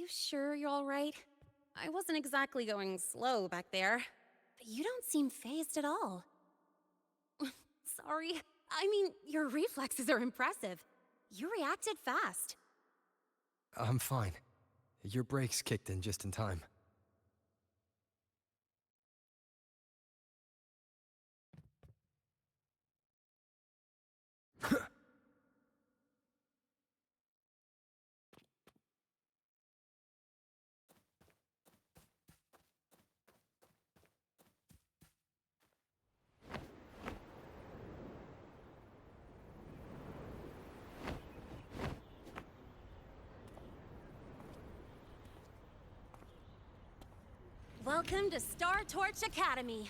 You sure you're all right? I wasn't exactly going slow back there, but you don't seem fazed at all. Sorry. I mean, your reflexes are impressive. You reacted fast. I'm fine. Your brakes kicked in just in time. Welcome to Star Torch Academy.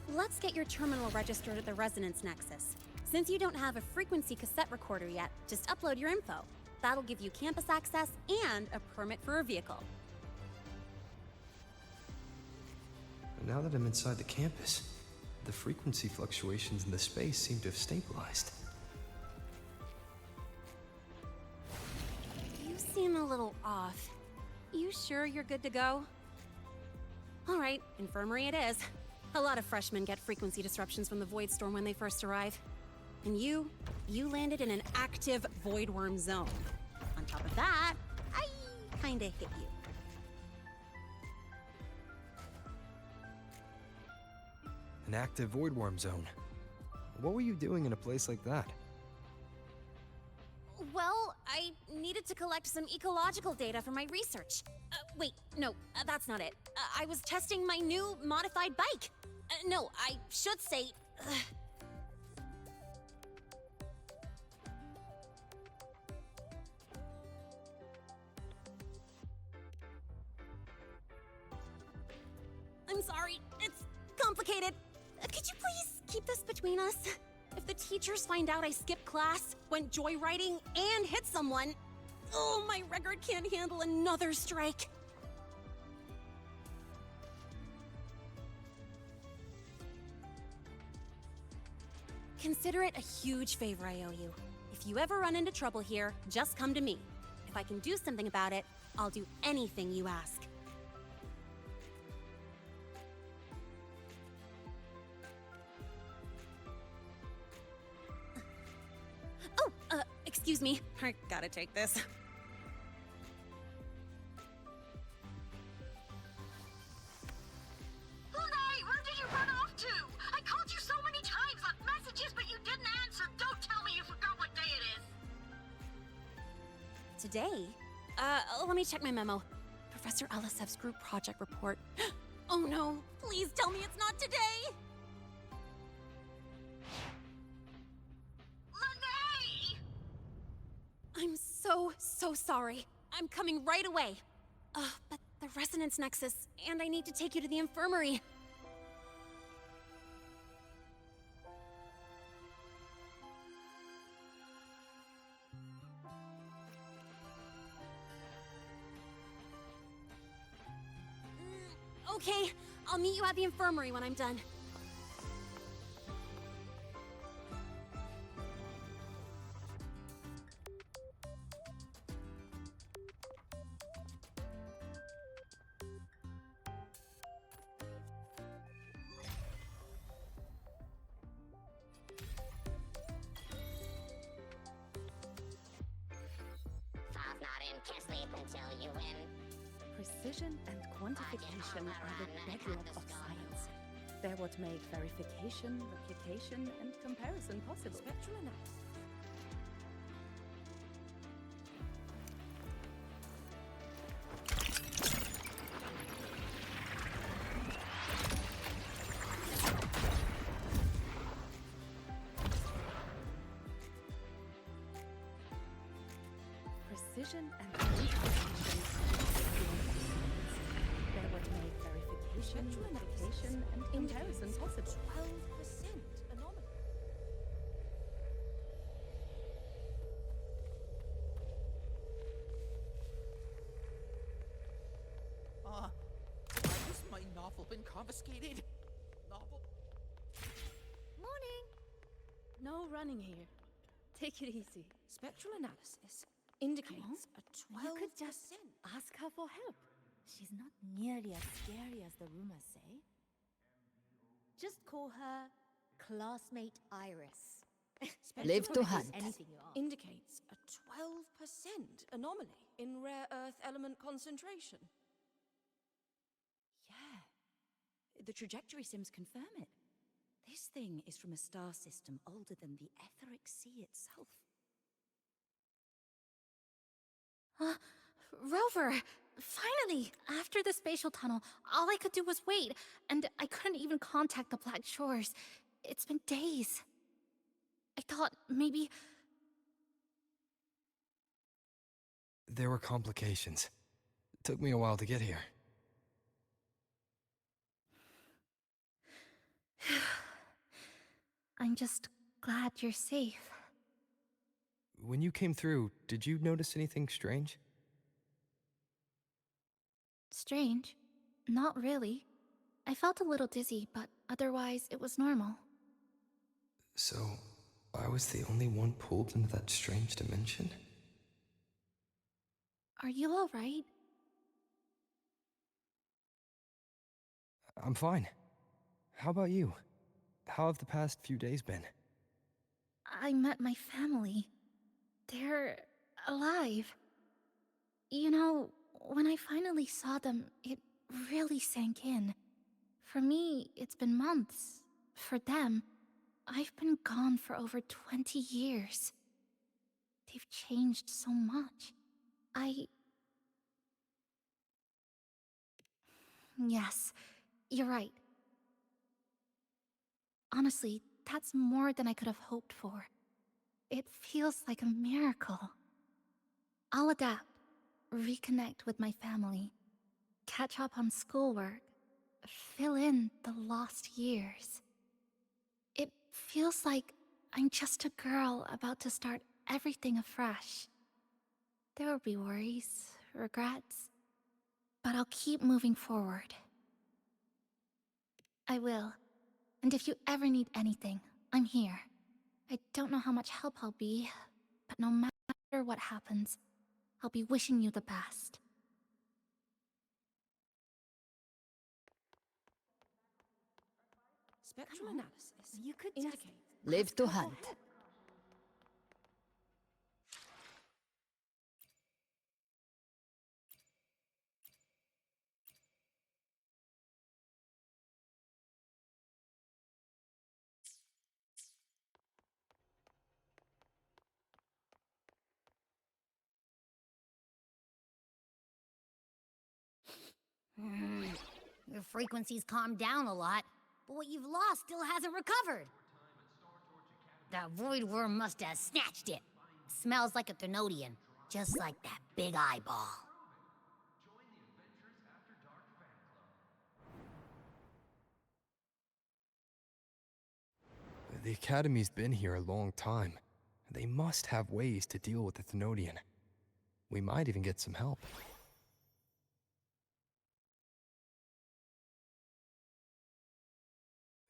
Let's get your terminal registered at the Resonance Nexus. Since you don't have a frequency cassette recorder yet, just upload your info. That'll give you campus access and a permit for a vehicle. Now that I'm inside the campus, the frequency fluctuations in the space seem to have stabilized. You seem a little off. You sure you're good to go? All right, infirmary it is. A lot of freshmen get frequency disruptions from the Void Storm when they first arrive. And you landed in an active Void Worm zone. On top of that, I kinda hit you. An active void worm zone. What were you doing in a place like that? Well, I needed to collect some ecological data for my research. Wait, no, that's not it. I was testing my new modified bike. No, I should say... I'm sorry, it's complicated. Could you please keep this between us? If the teachers find out I skipped class, went joyriding, and hit someone, oh, my record can't handle another strike. Consider it a huge favor I owe you. If you ever run into trouble here, just come to me. If I can do something about it, I'll do anything you ask. Oh, excuse me. I gotta take this. Where did you run off to? I called you so many times, left messages, but you didn't answer. Don't tell me you forgot what day it is. Today? Let me check my memo. Professor Elisev's group project report. Oh no, please tell me it's not today! Lene! I'm so sorry. I'm coming right away. But the Resonance Nexus, and I need to take you to the infirmary. Okay, I'll meet you at the infirmary when I'm done. Five not in, can't sleep until you win. Precision and quantification are the bedrock of science. They're what make verification, replication, and comparison possible. Spectral analysis. Precision and verification. They're what make verification, replication, and comparison possible. 12% anomaly. Has my novel been confiscated? Novel? Morning. No running here. Take it easy. Spectral analysis indicates a 12%. You could just ask her for help. She's not nearly as scary as the rumors say. Just call her classmate Iris. Spectral Live to analysis hunt. Anything you ask. Indicates a 12% anomaly in rare earth element concentration. Yeah. The trajectory sims confirm it. This thing is from a star system older than the etheric sea itself. Rover! Finally! After the spatial tunnel, all I could do was wait, and I couldn't even contact the Black Shores. It's been days. I thought maybe... There were complications. It took me a while to get here. I'm just glad you're safe. When you came through, did you notice anything strange? Strange? Not really. I felt a little dizzy, but otherwise it was normal. So, I was the only one pulled into that strange dimension? Are you alright? I'm fine. How about you? How have the past few days been? I met my family. They're alive. You know, when I finally saw them, it really sank in. For me, it's been months. For them, I've been gone for over 20 years. They've changed so much. Yes, you're right. Honestly, that's more than I could have hoped for. It feels like a miracle. I'll adapt, reconnect with my family, catch up on schoolwork, fill in the lost years. It feels like I'm just a girl about to start everything afresh. There will be worries, regrets, but I'll keep moving forward. I will. And if you ever need anything, I'm here. I don't know how much help I'll be, but no matter what happens, I'll be wishing you the best. Spectral analysis You could just indicates live to hunt. Your frequency's calmed down a lot, but what you've lost still hasn't recovered. That void worm must have snatched it. Smells like a Thenodian, just like that big eyeball. The Academy's been here a long time. They must have ways to deal with the Thenodian. We might even get some help.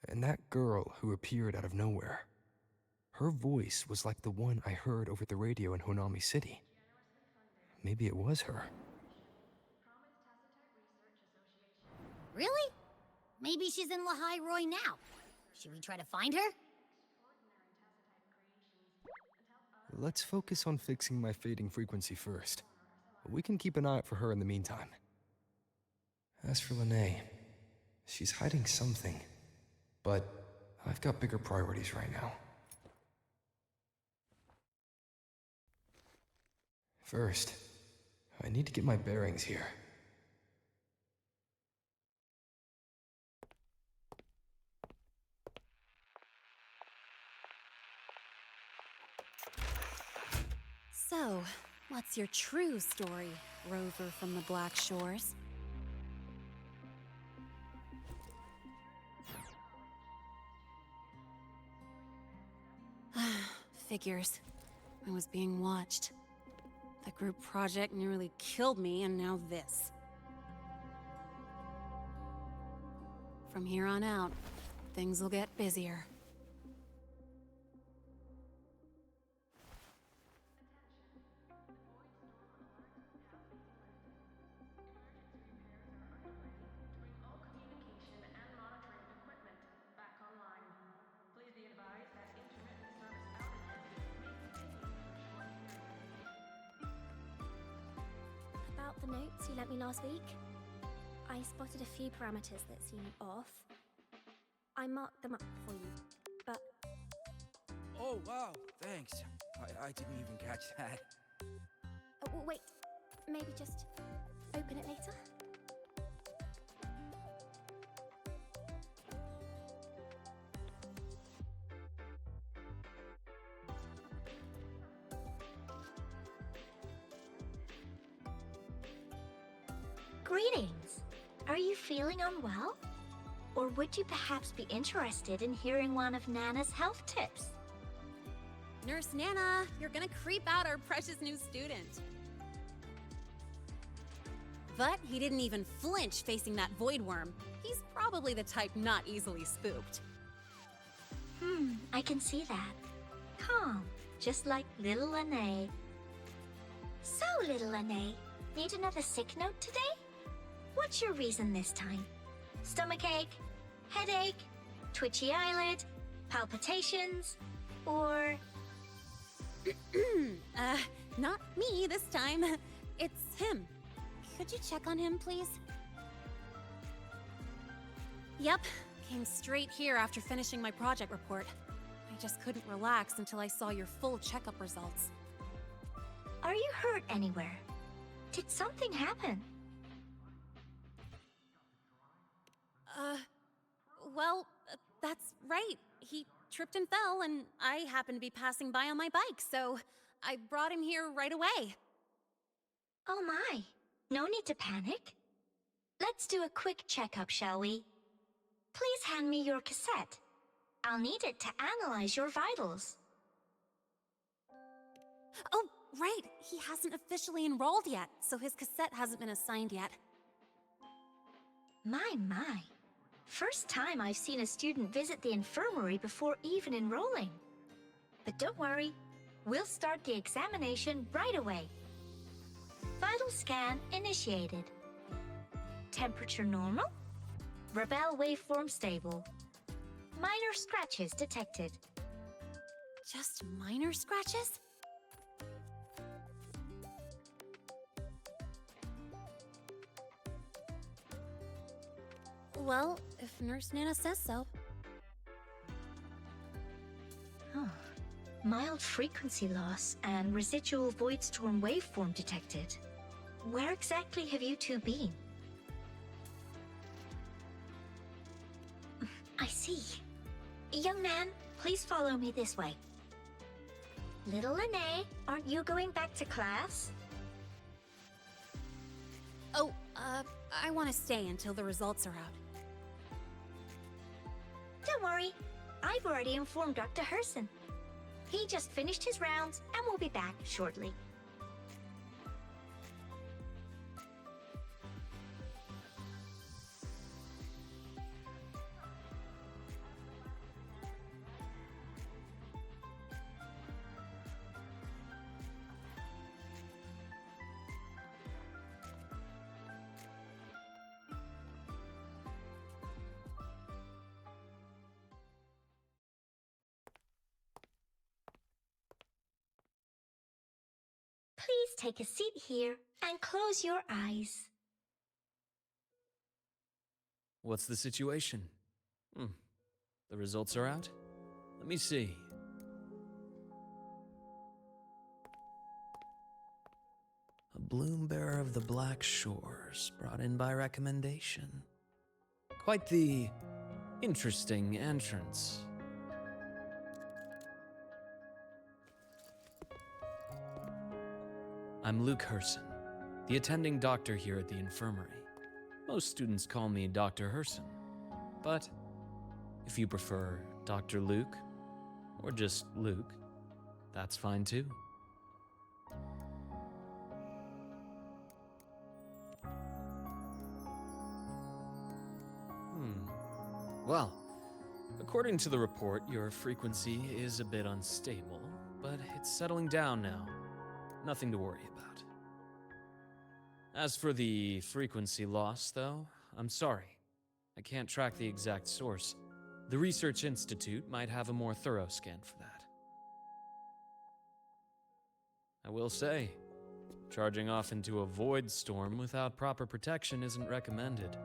And that girl who appeared out of nowhere. Her voice was like the one I heard over the radio in Honami City. Maybe it was her. Really? Maybe she's in Lahai Roy now. Should we try to find her? Let's focus on fixing my fading frequency first. We can keep an eye out for her in the meantime. As for Lene, she's hiding something. but I've got bigger priorities right now. First, I need to get my bearings here. So, what's your true story, rover from the Black Shores? Figures. I was being watched. The group project nearly killed me, and now this. From here on out, things will get busier. About the notes you lent me last week, I spotted a few parameters that seem off. I marked them up for you, but... Oh, wow, thanks. I didn't even catch that. Wait, maybe just open it later? Greetings. Are you feeling unwell? Or would you perhaps be interested in hearing one of Nana's health tips? Nurse Nana, you're gonna creep out our precious new student. But he didn't even flinch facing that void worm. He's probably the type not easily spooked. I can see that. Calm, just like little Lene. So, little Lene, need another sick note today? What's your reason this time? Stomachache? Headache? Twitchy eyelid? Palpitations? Or... Not me this time. It's him. Could you check on him, please? Yep, came straight here after finishing my project report. I just couldn't relax until I saw your full checkup results. Are you hurt anywhere? Did something happen? Well, that's right. He tripped and fell, and I happened to be passing by on my bike, so I brought him here right away. Oh my, no need to panic. Let's do a quick checkup, shall we? Please hand me your cassette. I'll need it to analyze your vitals. Oh, right. He hasn't officially enrolled yet, so his cassette hasn't been assigned yet. My. First time I've seen a student visit the infirmary before even enrolling. But don't worry, we'll start the examination right away. Vital scan initiated. Temperature normal. Rebel waveform stable. Minor scratches detected. Just minor scratches? Well, if Nurse Nana says so. Mild frequency loss and residual void storm waveform detected. Where exactly have you two been? I see. Young man, please follow me this way. Little Lene, aren't you going back to class? Oh, I want to stay until the results are out. Don't worry, I've already informed Dr. Herson. He just finished his rounds and will be back shortly. Please take a seat here and close your eyes. What's the situation? The results are out? Let me see. A bloom bearer of the Black Shores, brought in by recommendation. Quite the interesting entrance. I'm Luke Herson, the attending doctor here at the infirmary. Most students call me Dr. Herson, but if you prefer Dr. Luke, or just Luke, that's fine too. Well, according to the report, your frequency is a bit unstable, but it's settling down now. Nothing to worry about. As for the frequency loss, though, I'm sorry. I can't track the exact source. The Research Institute might have a more thorough scan for that. I will say, charging off into a void storm without proper protection isn't recommended.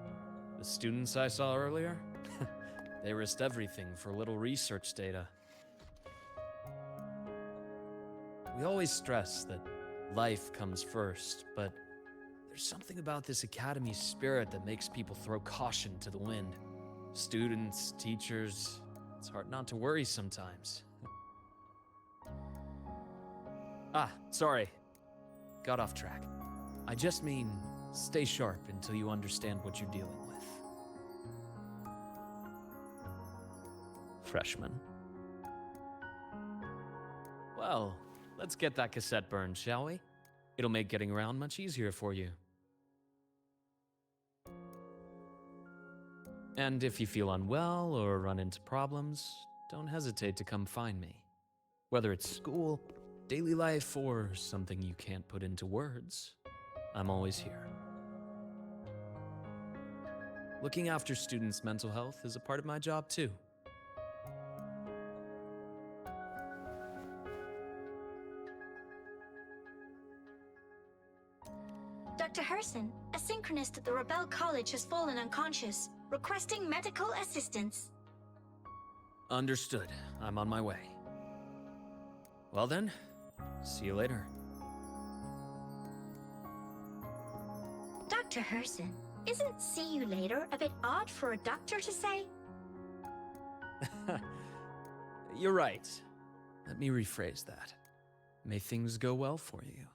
The students I saw earlier, they risked everything for a little research data. We always stress that life comes first, but there's something about this academy spirit that makes people throw caution to the wind. Students, teachers, it's hard not to worry sometimes. Sorry. Got off track. I just mean, stay sharp until you understand what you're dealing with. Freshman. Well, let's get that cassette burned, shall we? It'll make getting around much easier for you. And if you feel unwell or run into problems, don't hesitate to come find me. Whether it's school, daily life, or something you can't put into words, I'm always here. Looking after students' mental health is a part of my job too. Dr. Herson, a synchronist at the Rebel College has fallen unconscious, requesting medical assistance. Understood. I'm on my way. Well then, see you later. Dr. Herson, isn't see you later a bit odd for a doctor to say? You're right. Let me rephrase that. May things go well for you.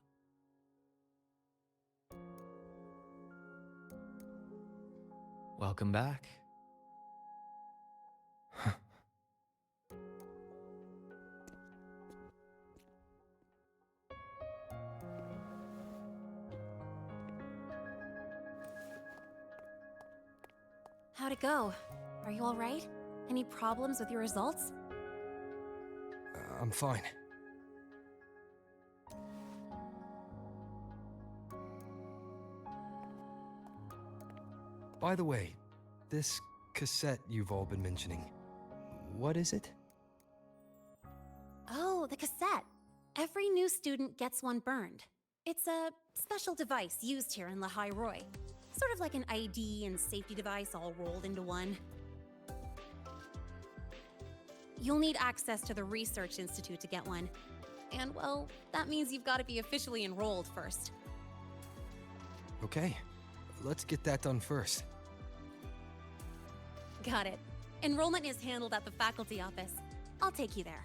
Welcome back. How'd it go? Are you all right? Any problems with your results? I'm fine. By the way, this cassette you've all been mentioning, what is it? Oh, the cassette. Every new student gets one burned. It's a special device used here in Lehigh Roy. Sort of like an ID and safety device all rolled into one. You'll need access to the Research Institute to get one. And, well, that means you've got to be officially enrolled first. Okay, let's get that done first. Got it. Enrollment is handled at the faculty office. I'll take you there.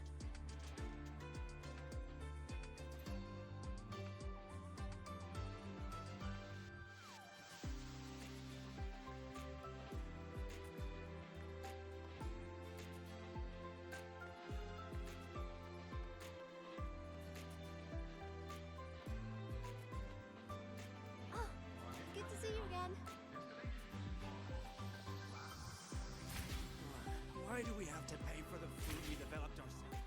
Good to see you again. Why do we have to pay for the food we developed ourselves?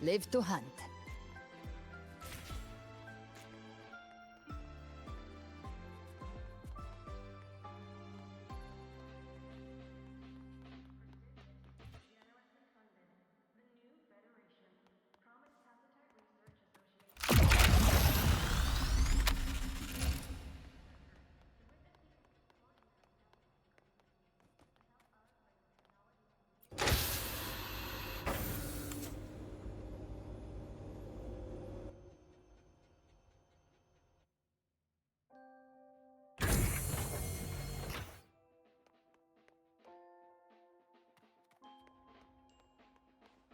Live to hunt.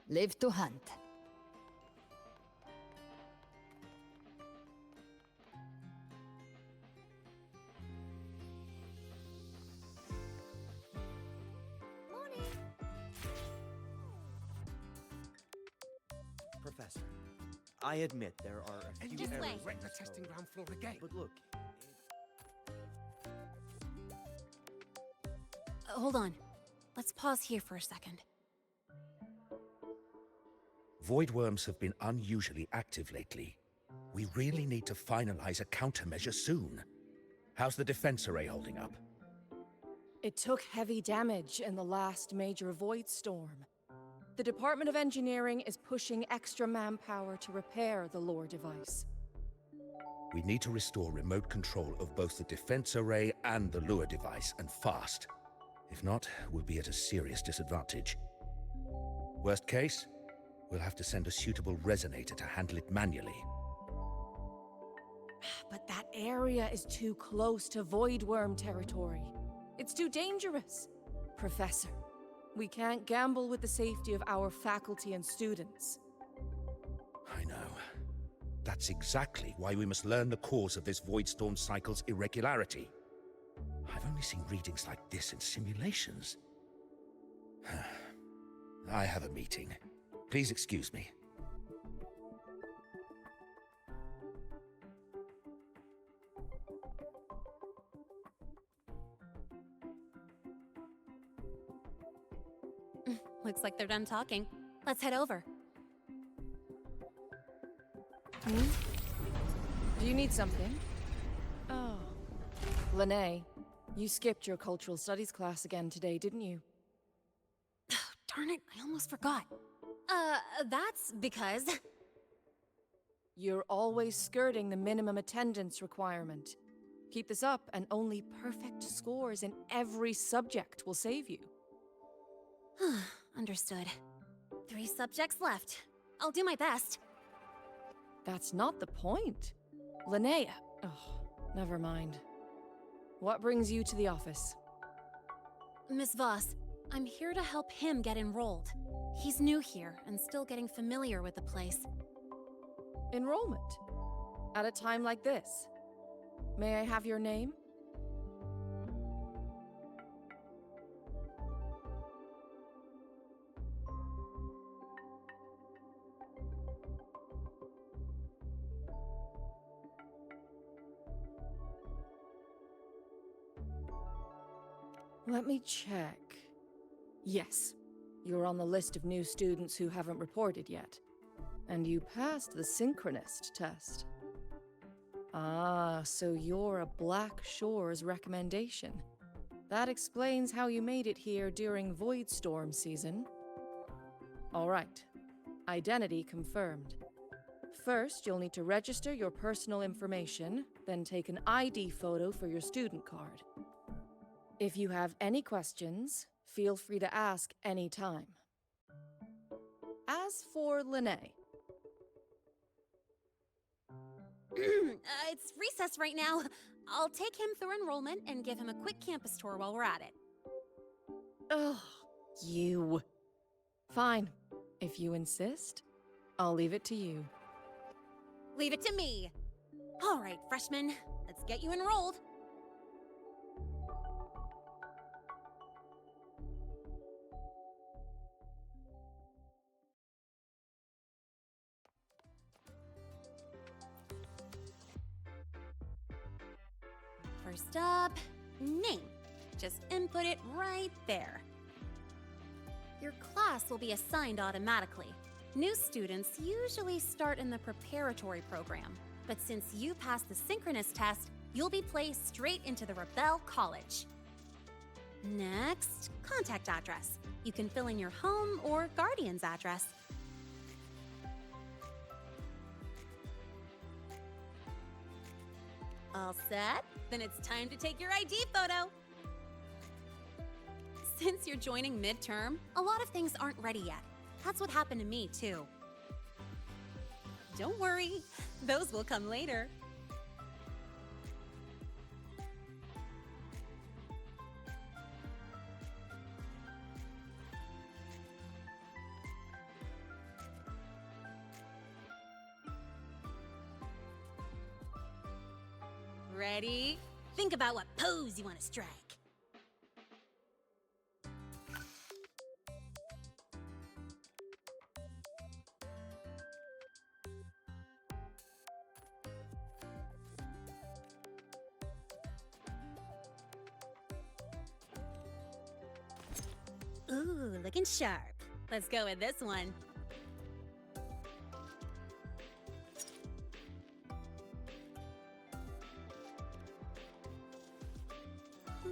Live to hunt. Professor, I admit there are a few This errors way. in Rent the this testing code. ground floor again. But look, Hold on. Let's pause here for a second. Void worms have been unusually active lately. We really need to finalize a countermeasure soon. How's the defense array holding up? It took heavy damage in the last major void storm. The Department of Engineering is pushing extra manpower to repair the lore device. We need to restore remote control of both the defense array and the lure device, and fast. If not, we'll be at a serious disadvantage. Worst case, we'll have to send a suitable resonator to handle it manually. But that area is too close to void worm territory. It's too dangerous. Professor, we can't gamble with the safety of our faculty and students. I know. That's exactly why we must learn the cause of this void storm cycle's irregularity. I've only seen readings like this in simulations. I have a meeting. Please excuse me. Looks like they're done talking. Let's head over. Do you need something? Oh. Lene, you skipped your cultural studies class again today, didn't you? Darn it, I almost forgot. That's because... You're always skirting the minimum attendance requirement. Keep this up, and only perfect scores in every subject will save you. Understood. 3 subjects left. I'll do my best. That's not the point. Linnea. Oh, never mind. What brings you to the office? Miss Voss, I'm here to help him get enrolled. He's new here and still getting familiar with the place. Enrollment? At a time like this? May I have your name? Let me check. Yes, you're on the list of new students who haven't reported yet. And you passed the synchronist test. Ah, so you're a Black Shores recommendation. That explains how you made it here during Void Storm season. All right. Identity confirmed. First, you'll need to register your personal information, then take an ID photo for your student card. If you have any questions, feel free to ask any time. As for Lene. It's recess right now. I'll take him through enrollment and give him a quick campus tour while we're at it. Ugh, you. Fine. If you insist, I'll leave it to you. Leave it to me. All right, freshman, let's get you enrolled. First up, name. Just input it right there. Your class will be assigned automatically. New students usually start in the preparatory program, but since you passed the synchronous test, you'll be placed straight into the Rebel College. Next, contact address. You can fill in your home or guardian's address. All set? Then it's time to take your ID photo. Since you're joining midterm, a lot of things aren't ready yet. That's what happened to me, too. Don't worry, those will come later. Ready? Think about what pose you want to strike. Ooh, looking sharp. Let's go with this one.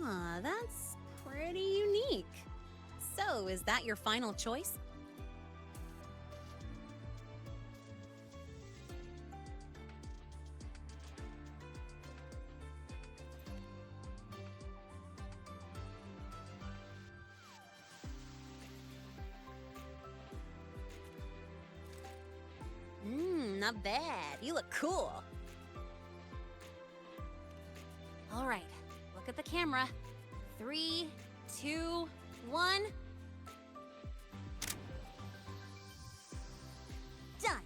Aw, that's pretty unique. So, is that your final choice? Not bad. You look cool. All right, look at the camera. 3, 2, 1. Done.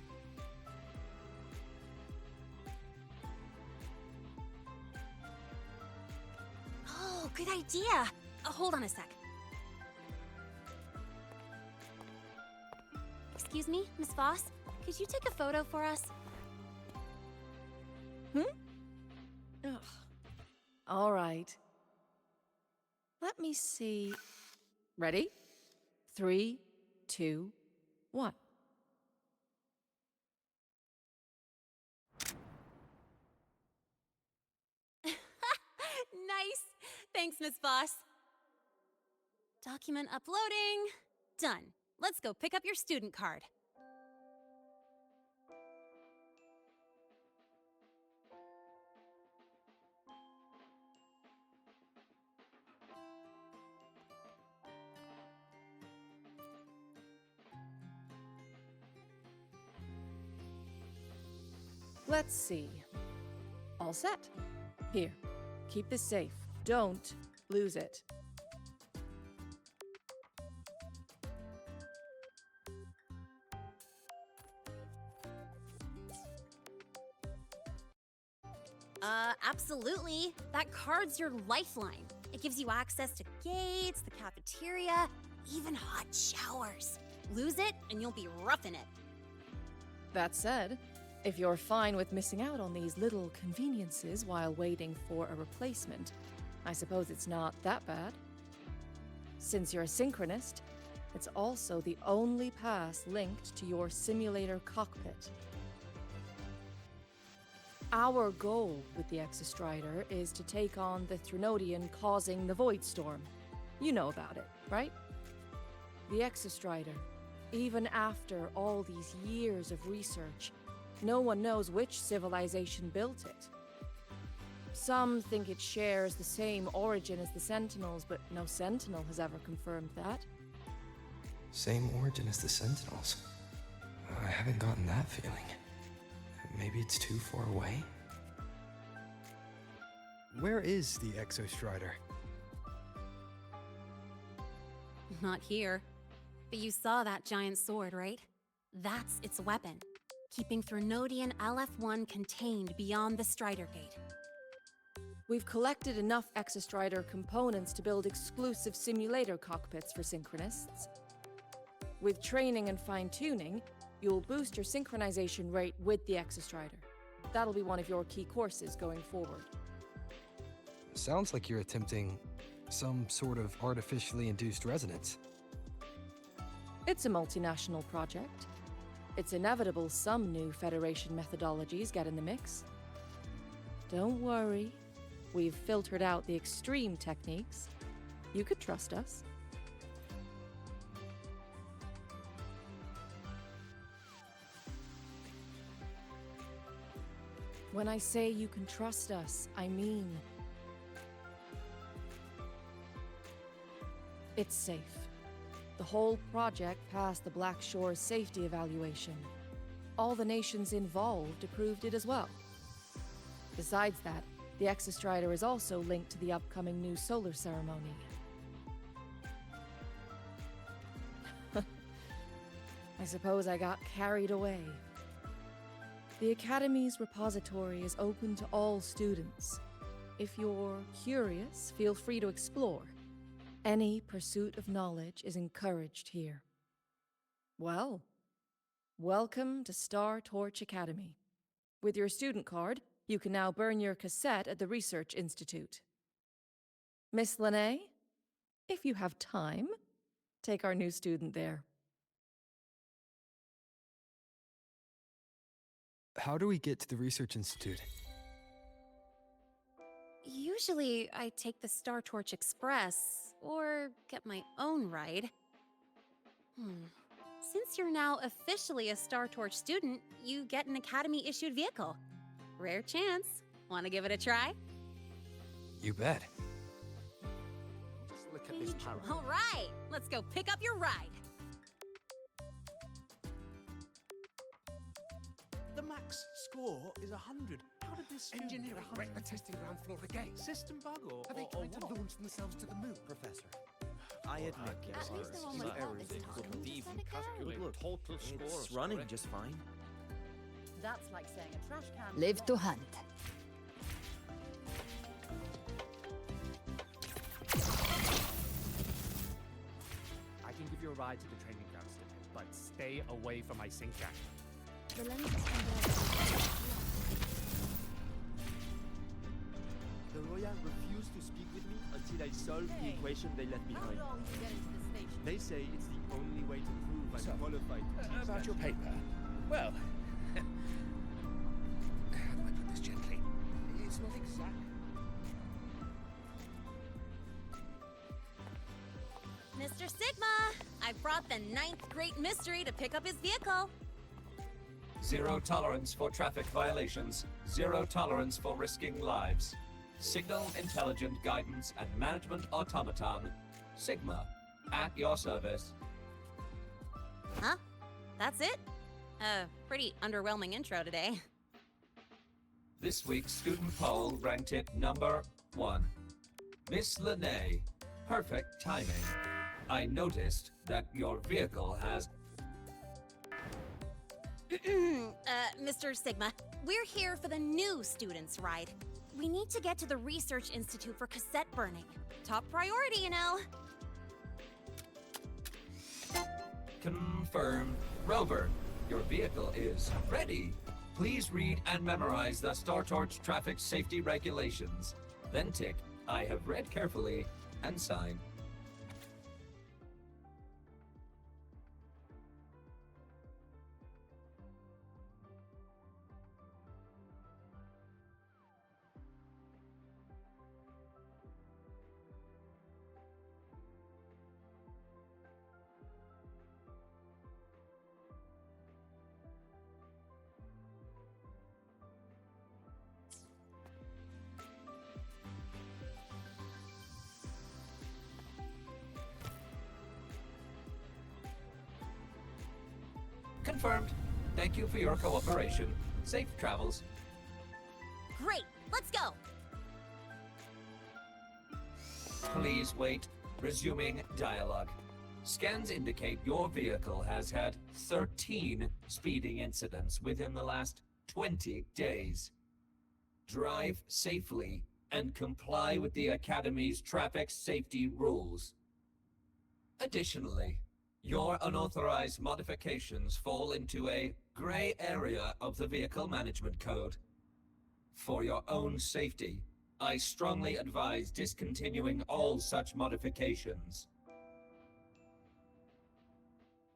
Oh, good idea. Hold on a sec. Excuse me, Miss Voss? Could you take a photo for us? Ugh. All right. Let me see. Ready? 3, 2, 1. Nice! Thanks, Miss Voss. Document uploading. Done. Let's go pick up your student card. Let's see. All set. Here, keep this safe. Don't lose it. Absolutely. That card's your lifeline. It gives you access to gates, the cafeteria, even hot showers. Lose it, and you'll be roughing it. That said, if you're fine with missing out on these little conveniences while waiting for a replacement, I suppose it's not that bad. Since you're a synchronist, it's also the only pass linked to your simulator cockpit. Our goal with the Exostrider is to take on the Threnodian causing the Void Storm. You know about it, right? The Exostrider, even after all these years of research, no one knows which civilization built it. Some think it shares the same origin as the Sentinels, but no Sentinel has ever confirmed that. Same origin as the Sentinels. I haven't gotten that feeling. Maybe it's too far away? Where is the Exostrider? Not here. But you saw that giant sword, right? That's its weapon, keeping Threnodian LF-1 contained beyond the Strider Gate. We've collected enough Exostrider components to build exclusive simulator cockpits for synchronists. With training and fine-tuning, you'll boost your synchronization rate with the Exostrider. That'll be one of your key courses going forward. Sounds like you're attempting some sort of artificially induced resonance. It's a multinational project. It's inevitable some new Federation methodologies get in the mix. Don't worry. We've filtered out the extreme techniques. You could trust us. When I say you can trust us, I mean it's safe. The whole project passed the Black Shore's safety evaluation. All the nations involved approved it as well. Besides that, the Exostrider is also linked to the upcoming new solar ceremony. I suppose I got carried away. The Academy's repository is open to all students. If you're curious, feel free to explore. Any pursuit of knowledge is encouraged here. Well, welcome to Star Torch Academy. With your student card, you can now burn your cassette at the Research Institute. Miss Lene, if you have time, take our new student there. How do we get to the Research Institute? Usually, I take the Star Torch Express, or get my own ride. Since you're now officially a Star Torch student, you get an Academy-issued vehicle. Rare chance. Want to give it a try? You bet. Just look at this power. All right, let's go pick up your ride. The max score is 100. How did this Engineering wrecked the testing ground floor again. system bug or Are they or trying to what? launch themselves to the moon? Professor, I admit there At least are they're on some the errors this in time. code. Even But look, it's running just fine. That's like saying a trash can. Live to hunt. I can give you a ride to the training grounds today, but stay away from my sink jack. The lenses can blur. The lawyer refused to speak with me until I solved the equation they left How behind. long to get into the station? They say it's the only way to prove I'm So, qualified to teach about that. your paper. Well, how do I put this gently? It's not exact. Mr. Sigma, I brought the 9th Great Mystery to pick up his vehicle. Zero tolerance for traffic violations. Zero tolerance for risking lives. Signal Intelligent Guidance and Management Automaton. Sigma, at your service. Huh? That's it? Pretty underwhelming intro today. This week's student poll ranked it number 1. Miss Lene, perfect timing. I noticed that your vehicle has... Mr. Sigma, we're here for the new students' ride. We need to get to the Research Institute for cassette burning. Top priority, you know. Confirmed. Rover, your vehicle is ready. Please read and memorize the Star Torch traffic safety regulations. Then tick, I have read carefully, and sign. Confirmed. Thank you for your cooperation. Safe travels. Great, let's go. Please wait. Resuming dialogue. Scans indicate your vehicle has had 13 speeding incidents within the last 20 days. Drive safely and comply with the Academy's traffic safety rules. Additionally, your unauthorized modifications fall into a gray area of the Vehicle Management Code. For your own safety, I strongly advise discontinuing all such modifications.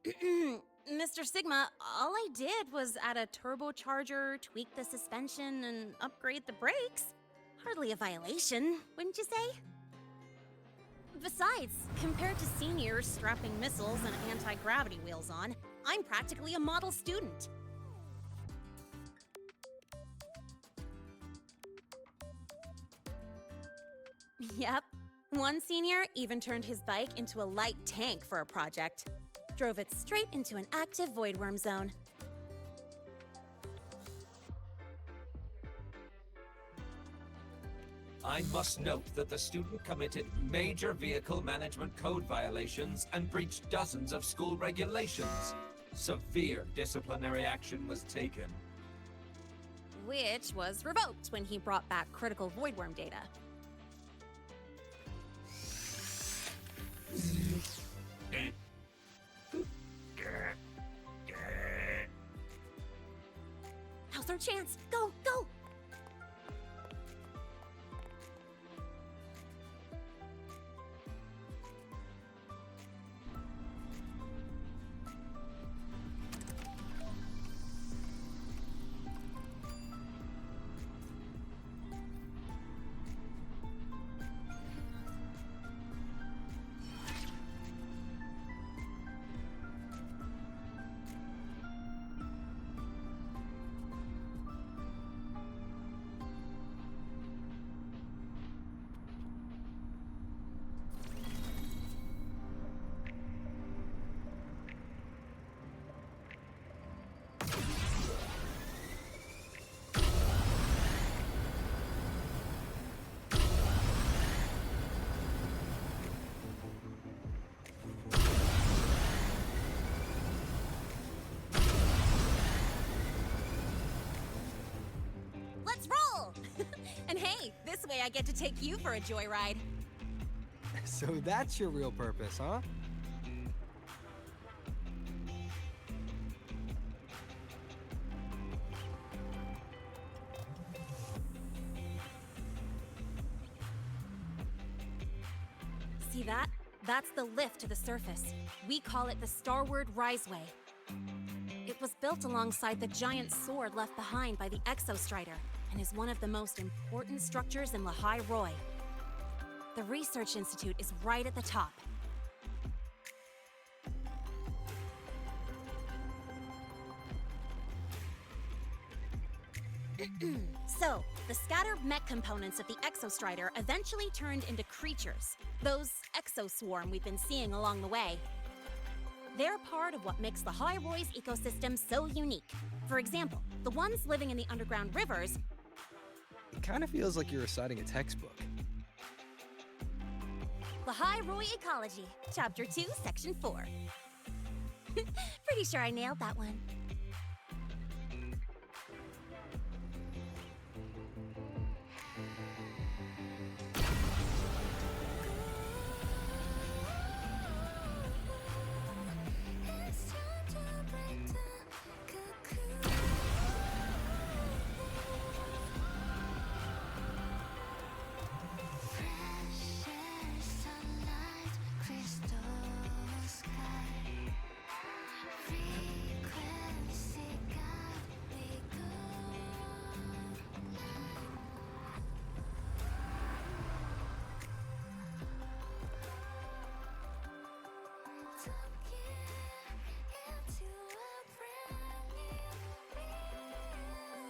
Mr. Sigma, all I did was add a turbocharger, tweak the suspension, and upgrade the brakes. Hardly a violation, wouldn't you say? Besides, compared to seniors strapping missiles and anti-gravity wheels on, I'm practically a model student. Yep. One senior even turned his bike into a light tank for a project. Drove it straight into an active voidworm zone. I must note that the student committed major vehicle management code violations and breached dozens of school regulations. Severe disciplinary action was taken. which was revoked when he brought back critical voidworm data. Now's our chance! Go, go! Let's roll! And hey, this way I get to take you for a joyride. So that's your real purpose, huh? See that? That's the lift to the surface. We call it the Starward Riseway. It was built alongside the giant sword left behind by the Exostrider and is one of the most important structures in Lehigh Roy. The Research Institute is right at the top. So, the scattered mech components of the Exostrider eventually turned into creatures, those exoswarm we've been seeing along the way. They're part of what makes the High Roy's ecosystem so unique. For example, the ones living in the underground rivers. It kind of feels like you're reciting a textbook. Lehigh Roy Ecology, Chapter 2, Section 4. Pretty sure I nailed that one.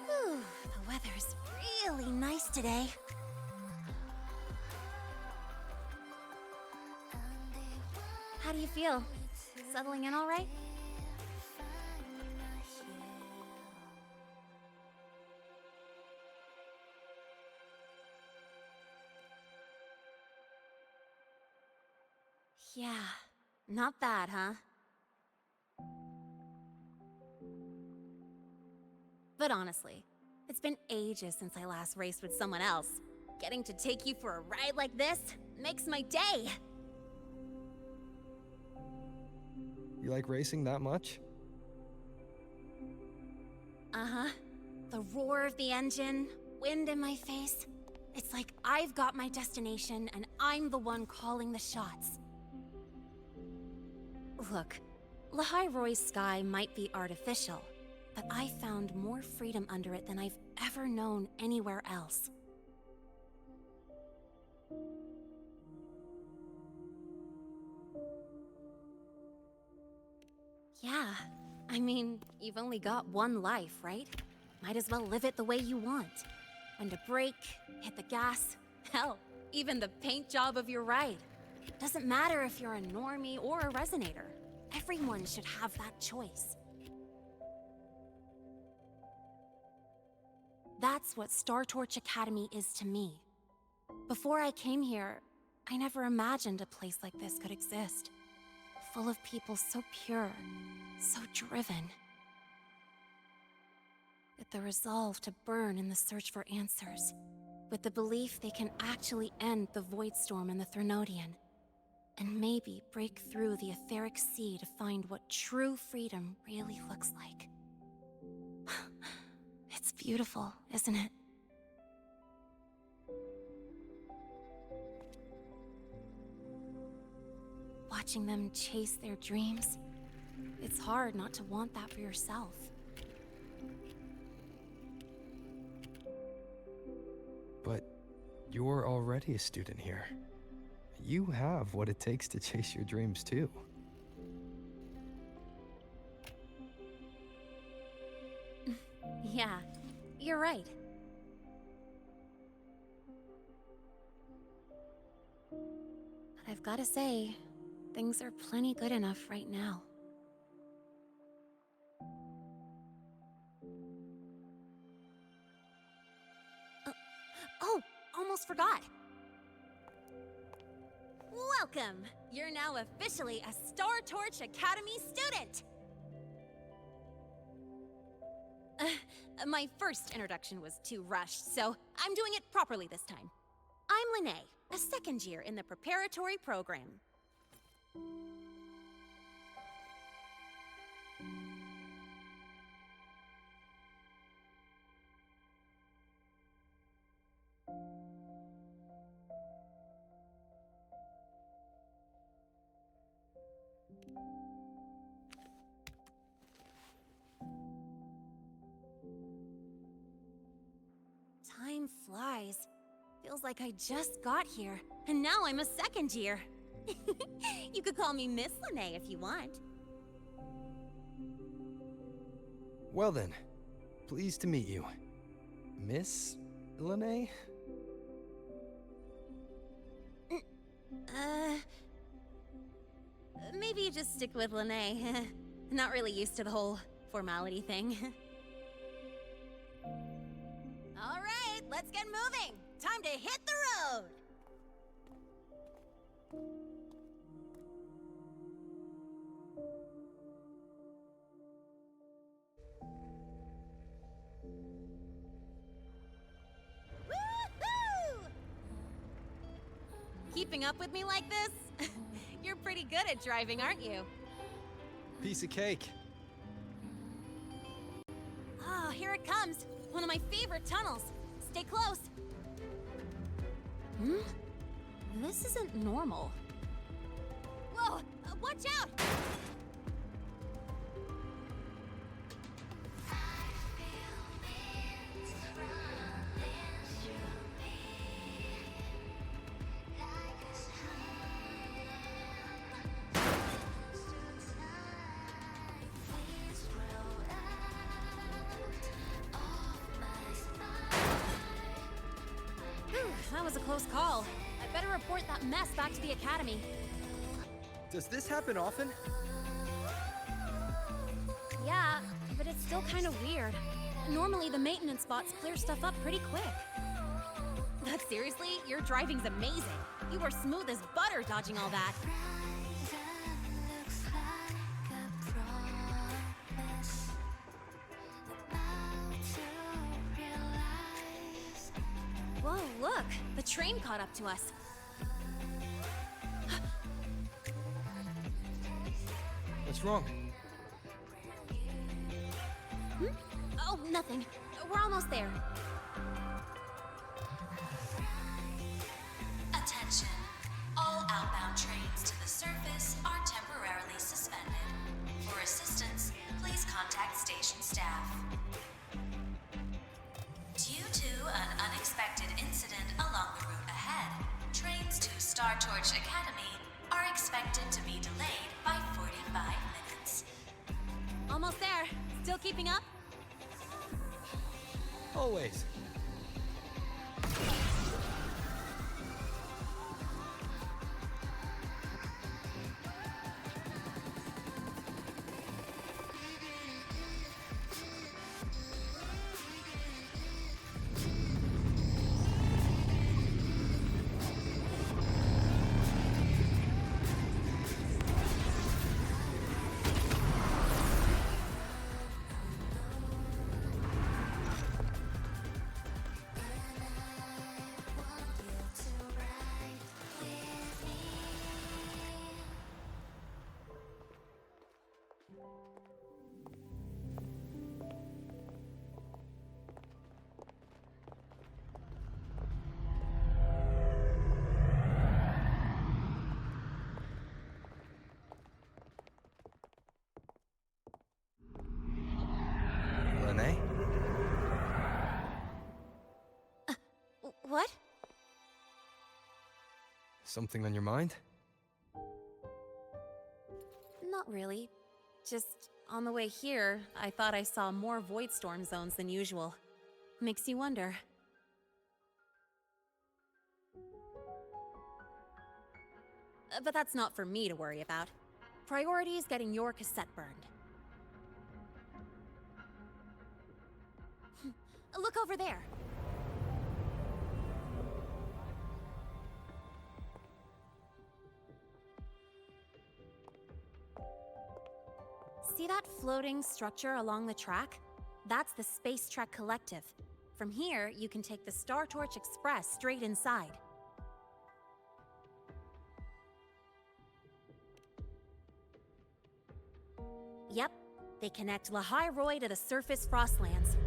Whew, the weather's really nice today. How do you feel? Settling in all right? Yeah, not bad, huh? But honestly, it's been ages since I last raced with someone else. Getting to take you for a ride like this makes my day! You like racing that much? Uh-huh. The roar of the engine, wind in my face. It's like I've got my destination and I'm the one calling the shots. Look, Lehigh Roy's sky might be artificial, but I found more freedom under it than I've ever known anywhere else. Yeah, I mean, you've only got one life, right? Might as well live it the way you want. When to brake, hit the gas, hell, even the paint job of your ride. Doesn't matter if you're a normie or a resonator. Everyone should have that choice. That's what Star Torch Academy is to me. Before I came here, I never imagined a place like this could exist. Full of people so pure, so driven. with the resolve to burn in the search for answers, with the belief they can actually end the Void Storm and the Threnodian, and maybe break through the etheric sea to find what true freedom really looks like. It's beautiful, isn't it? Watching them chase their dreams, it's hard not to want that for yourself. But you're already a student here. You have what it takes to chase your dreams, too. Yeah, you're right. But I've gotta say, things are plenty good enough right now. Oh, almost forgot. Welcome! You're now officially a Star Torch Academy student! My first introduction was too rushed, so I'm doing it properly this time. I'm Lene, a second year in the preparatory program. Time flies. Feels like I just got here, and now I'm a second year. You could call me Miss Lene if you want. Well then, pleased to meet you. Miss Lene? Maybe just stick with Lene. Not really used to the whole formality thing. All right, let's get moving. Time to hit the road. Woohoo! Keeping up with me like this? You're pretty good at driving, aren't you? Piece of cake. Ah, here it comes. One of my favorite tunnels. Stay close. This isn't normal. Whoa! Watch out! That was a close call. I better report that mess back to the academy. Does this happen often? Yeah, but it's still kind of weird. Normally the maintenance bots clear stuff up pretty quick. But seriously, your driving's amazing. You were smooth as butter dodging all that. Whoa, look! The train caught up to us. What's wrong? Oh, nothing. We're almost there. Attention. All outbound trains to the surface are temporarily suspended. For assistance, please contact station staff. Due to an unexpected incident along the route ahead, trains to Star Torch Academy are expected to be delayed by 45 minutes. Almost there. Still keeping up? Always. What? Something on your mind? Not really. Just on the way here, I thought I saw more void storm zones than usual. Makes you wonder. But that's not for me to worry about. Priority is getting your cassette burned. Look over there. See that floating structure along the track? That's the Space Trek Collective. From here, you can take the Star Torch Express straight inside. Yep, they connect Lahai to the surface Frostlands.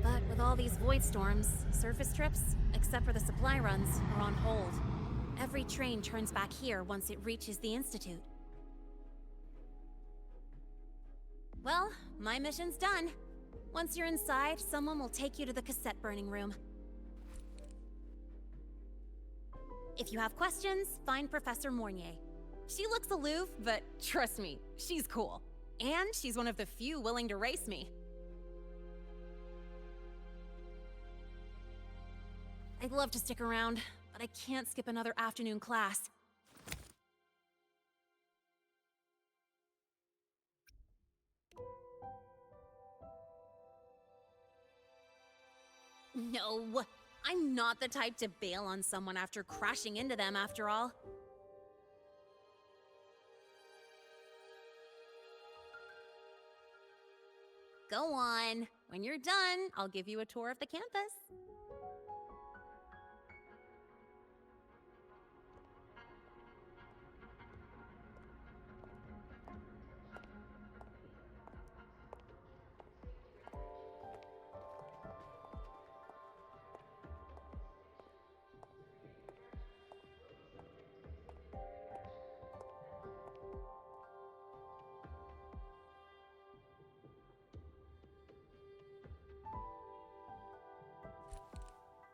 But with all these void storms, surface trips, except for the supply runs, are on hold. Every train turns back here once it reaches the Institute. Well, my mission's done. Once you're inside, someone will take you to the cassette burning room. If you have questions, find Professor Mornier. She looks aloof, but trust me, she's cool. And she's one of the few willing to race me. I'd love to stick around, but I can't skip another afternoon class. No, I'm not the type to bail on someone after crashing into them, after all. Go on. When you're done, I'll give you a tour of the campus.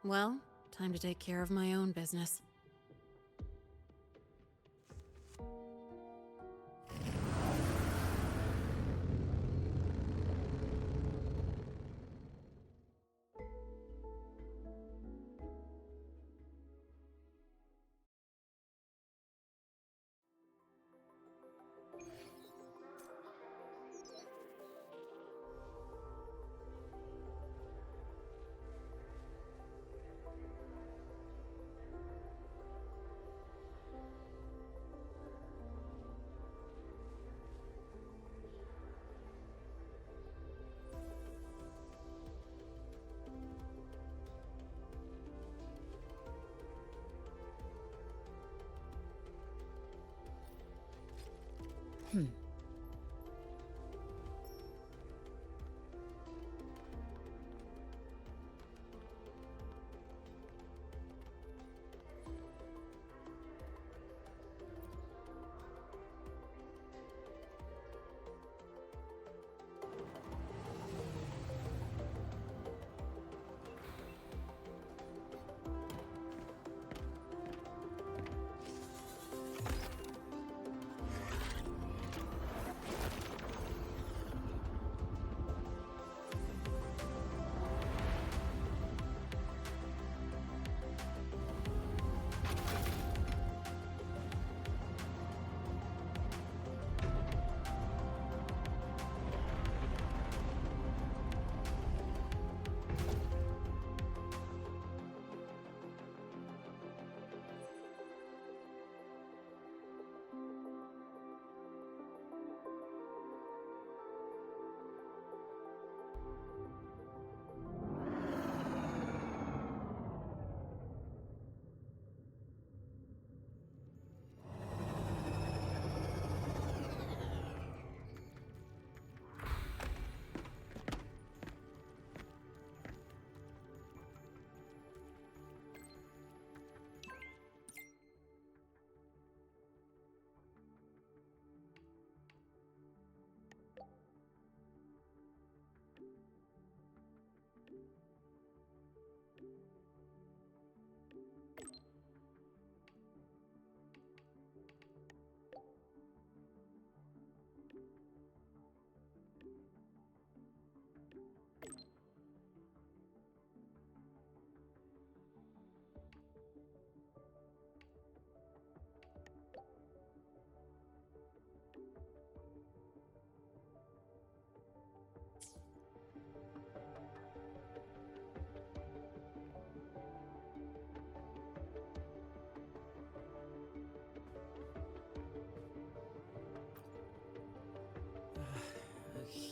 Well, time to take care of my own business.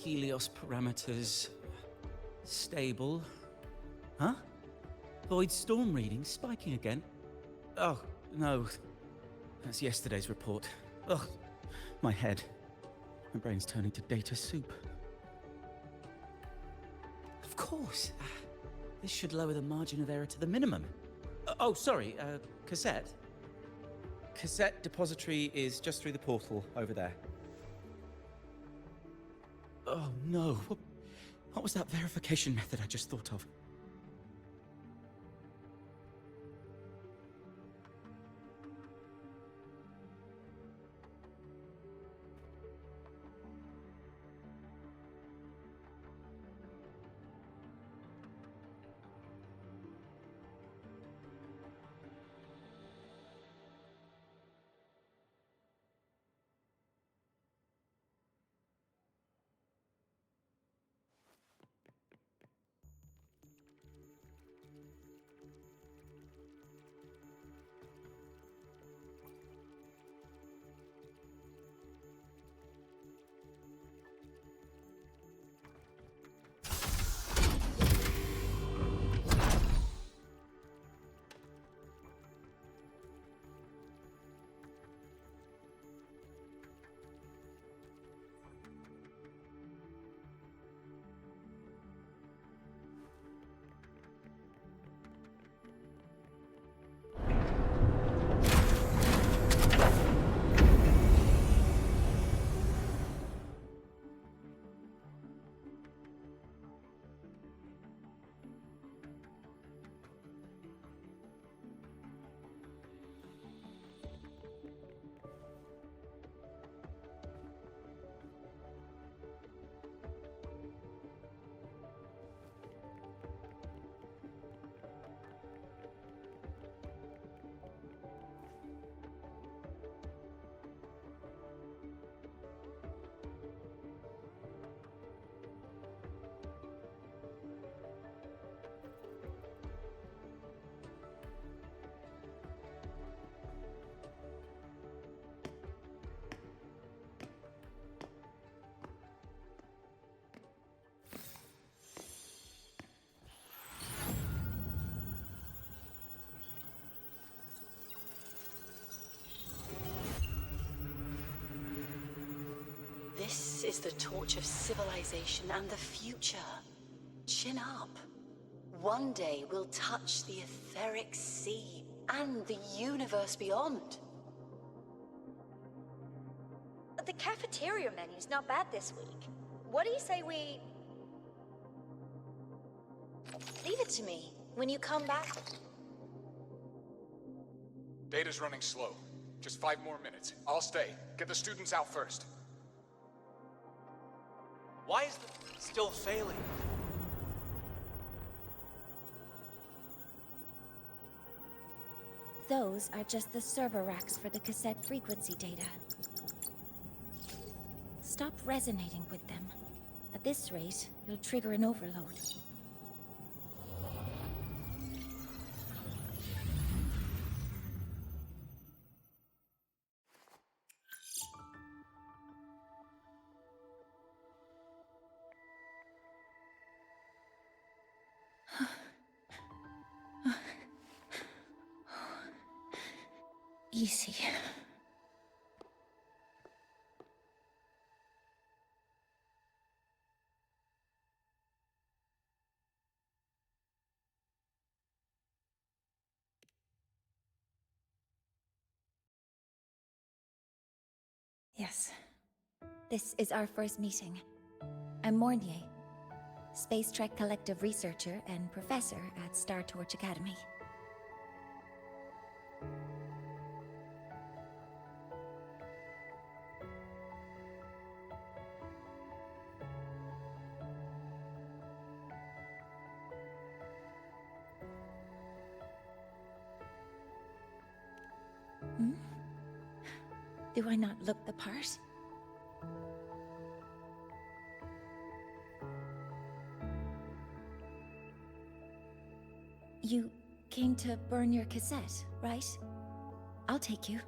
Helios parameters stable. Huh? Void storm readings spiking again? Oh, no. That's yesterday's report. Ugh, my head. My brain's turning to data soup. Of course. This should lower the margin of error to the minimum. Oh, sorry, cassette. Cassette depository is just through the portal over there. Oh no, what was that verification method I just thought of? This is the torch of civilization and the future. Chin up. One day we'll touch the etheric sea and the universe beyond. The cafeteria menu's not bad this week. What do you say we... Leave it to me. When you come back... Data's running slow. Just 5 more minutes. I'll stay. Get the students out first. Why is the still failing? Those are just the server racks for the cassette frequency data. Stop resonating with them. At this rate, you'll trigger an overload. Easy. Yes. This is our first meeting. I'm Mornier, Space Trek Collective researcher and professor at Star Torch Academy. Do I not look the part? You came to burn your cassette, right? I'll take you.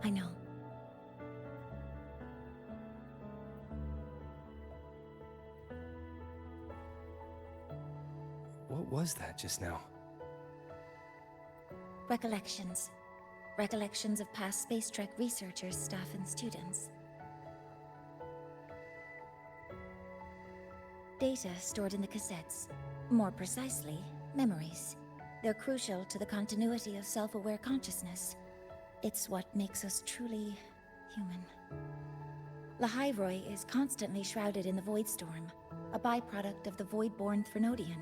I know. What was that just now? Recollections. Recollections of past Space Trek researchers, staff, and students. Data stored in the cassettes. More precisely, memories. They're crucial to the continuity of self-aware consciousness. It's what makes us truly human. Lahairoi is constantly shrouded in the Void Storm, a byproduct of the Void-born Threnodian.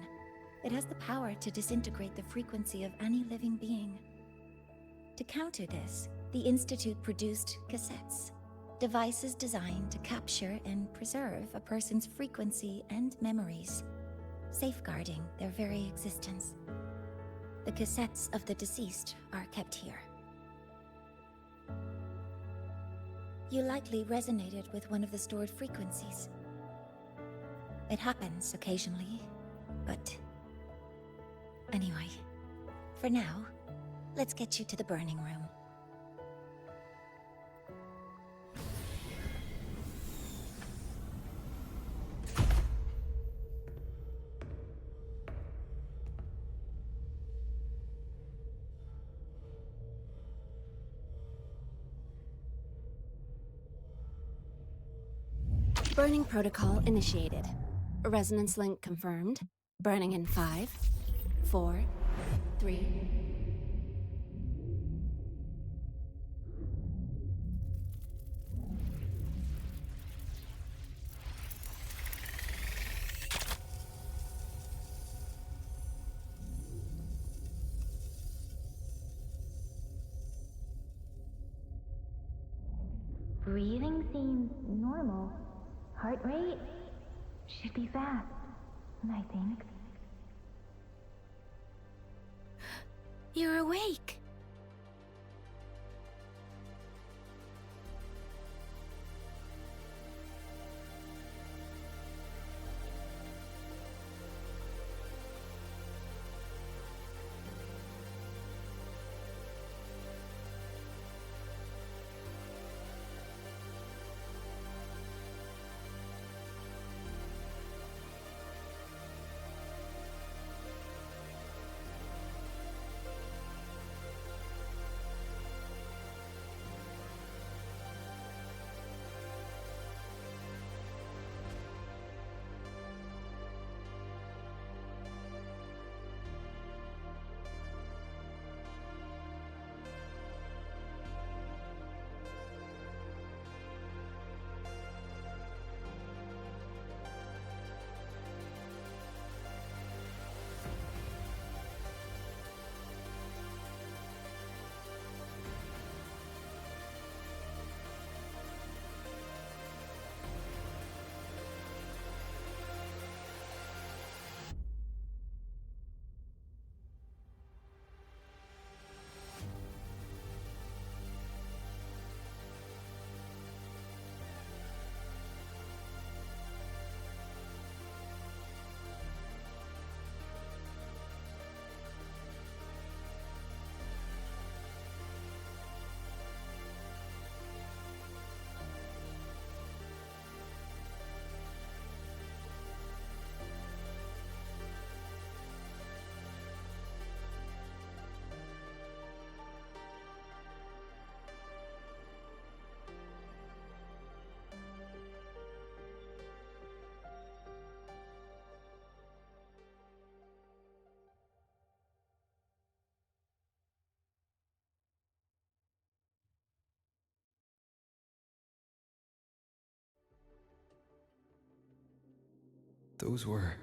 It has the power to disintegrate the frequency of any living being. To counter this, the Institute produced cassettes, devices designed to capture and preserve a person's frequency and memories, safeguarding their very existence. The cassettes of the deceased are kept here. You likely resonated with one of the stored frequencies. It happens occasionally, but... Anyway, for now, let's get you to the burning room. Burning protocol initiated. Resonance link confirmed. Burning in 5, 4, 3... Breathing seems normal. Heart rate should be fast, I think. You're awake. Those were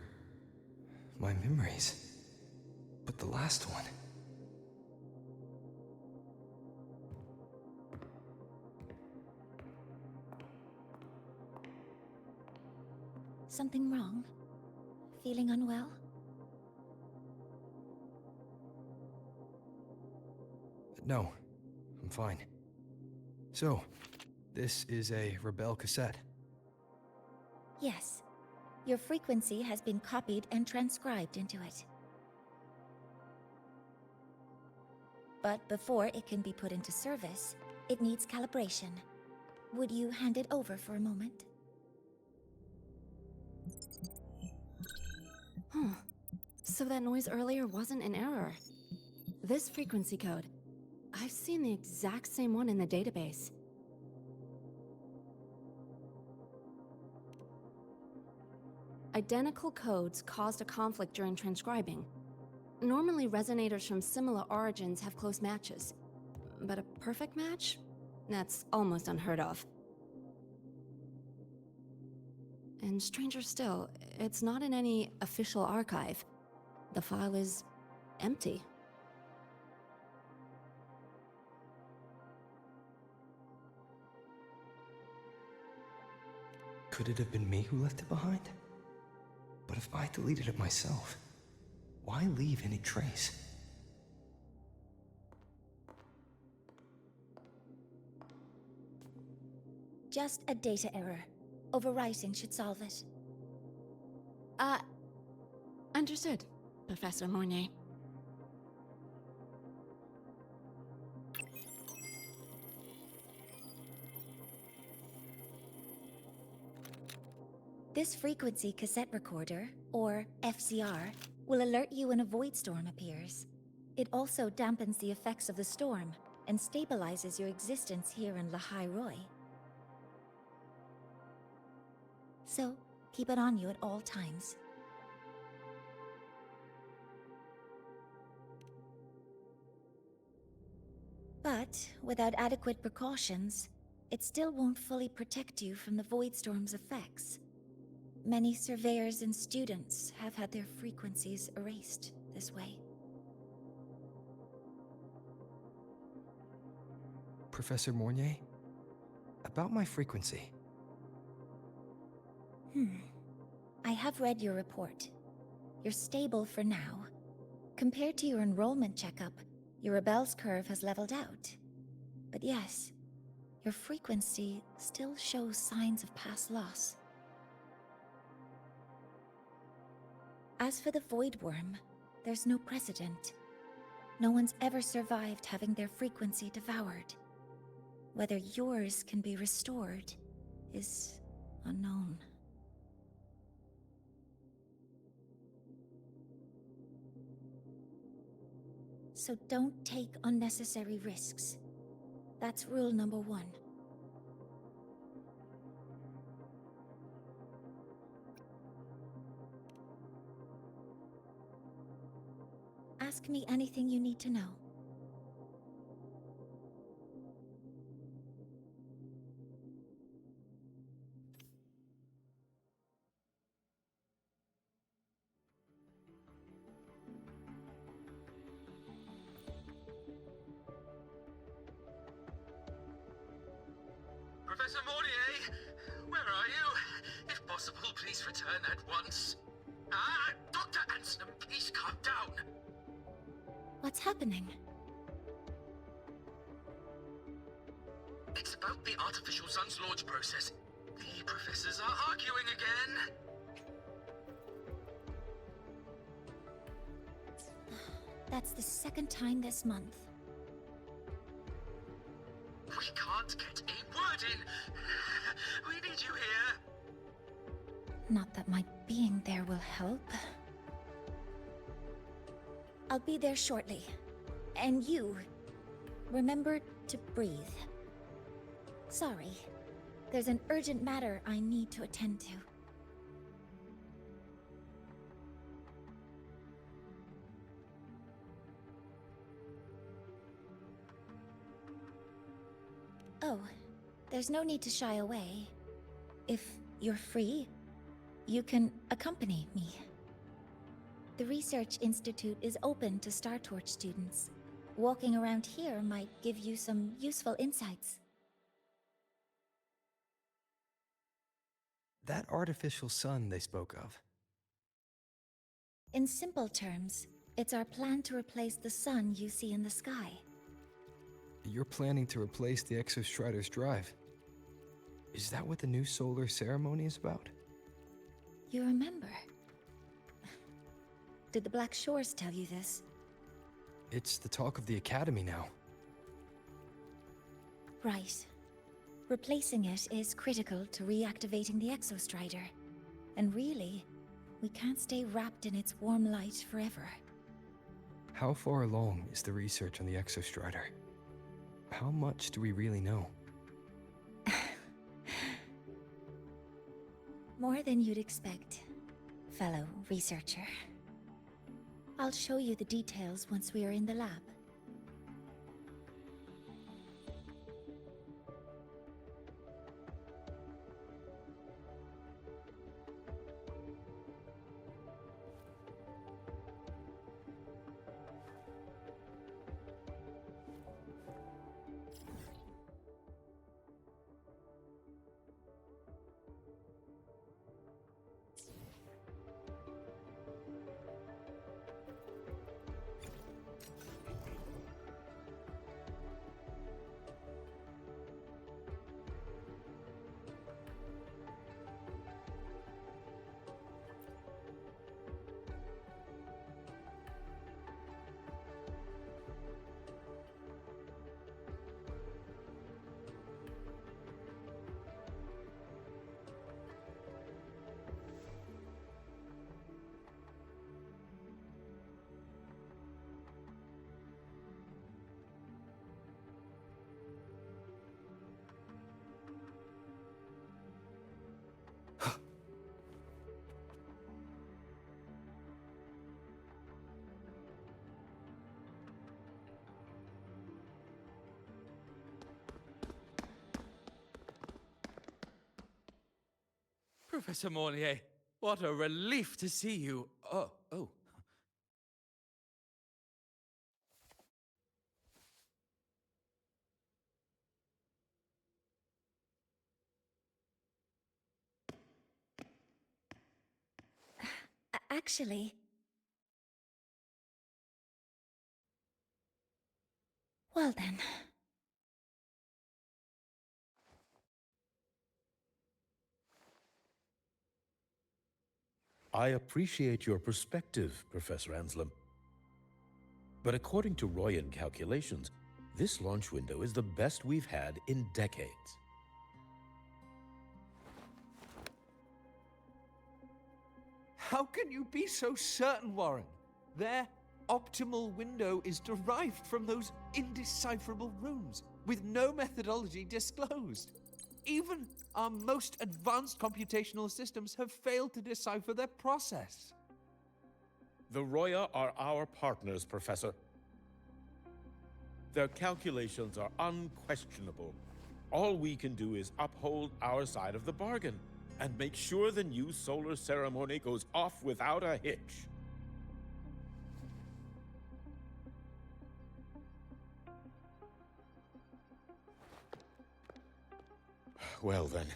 my memories. But the last one... Something wrong? Feeling unwell? No, I'm fine. So, this is a Rebel cassette. Yes. Your frequency has been copied and transcribed into it. But before it can be put into service, it needs calibration. Would you hand it over for a moment? Huh. So that noise earlier wasn't an error. This frequency code, I've seen the exact same one in the database. Identical codes caused a conflict during transcribing. Normally, resonators from similar origins have close matches. But a perfect match? That's almost unheard of. And stranger still, it's not in any official archive. The file is empty. Could it have been me who left it behind? But if I deleted it myself, why leave any trace? Just a data error. Overwriting should solve it. Understood, Professor Mornay. This frequency cassette recorder, or FCR, will alert you when a void storm appears. It also dampens the effects of the storm and stabilizes your existence here in Lahai Roy. So, keep it on you at all times. But, without adequate precautions, it still won't fully protect you from the void storm's effects. Many surveyors and students have had their frequencies erased this way. Professor Mornay, about my frequency. I have read your report. You're stable for now. Compared to your enrollment checkup, your rebel's curve has leveled out. But yes, your frequency still shows signs of past loss. As for the Void Worm, there's no precedent. No one's ever survived having their frequency devoured. Whether yours can be restored is unknown. So don't take unnecessary risks. That's rule number 1. Ask me anything you need to know. Professor Mortier, where are you? If possible, please return at once. Dr. Anson, please calm down. What's happening? It's about the artificial sun's launch process. The professors are arguing again. That's the second time this month. We can't get a word in. We need you here. Not that my being there will help. I'll be there shortly. And you, remember to breathe. Sorry, there's an urgent matter I need to attend to. Oh, there's no need to shy away. If you're free, you can accompany me. The Research Institute is open to Star Torch students. Walking around here might give you some useful insights. That artificial sun they spoke of. In simple terms, it's our plan to replace the sun you see in the sky. You're planning to replace the Exostrider's drive. Is that what the new solar ceremony is about? You remember? Did the Black Shores tell you this? It's the talk of the Academy now. Right. Replacing it is critical to reactivating the Exostrider. And really, we can't stay wrapped in its warm light forever. How far along is the research on the Exostrider? How much do we really know? More than you'd expect, fellow researcher. I'll show you the details once we are in the lab. Professor Mornier, what a relief to see you. Oh. Actually... Well then. I appreciate your perspective, Professor Anselm. But according to Royan calculations, this launch window is the best we've had in decades. How can you be so certain, Warren? Their optimal window is derived from those indecipherable runes, with no methodology disclosed. Even our most advanced computational systems have failed to decipher their process. The Roya are our partners, Professor. Their calculations are unquestionable. All we can do is uphold our side of the bargain and make sure the new solar ceremony goes off without a hitch. Well then,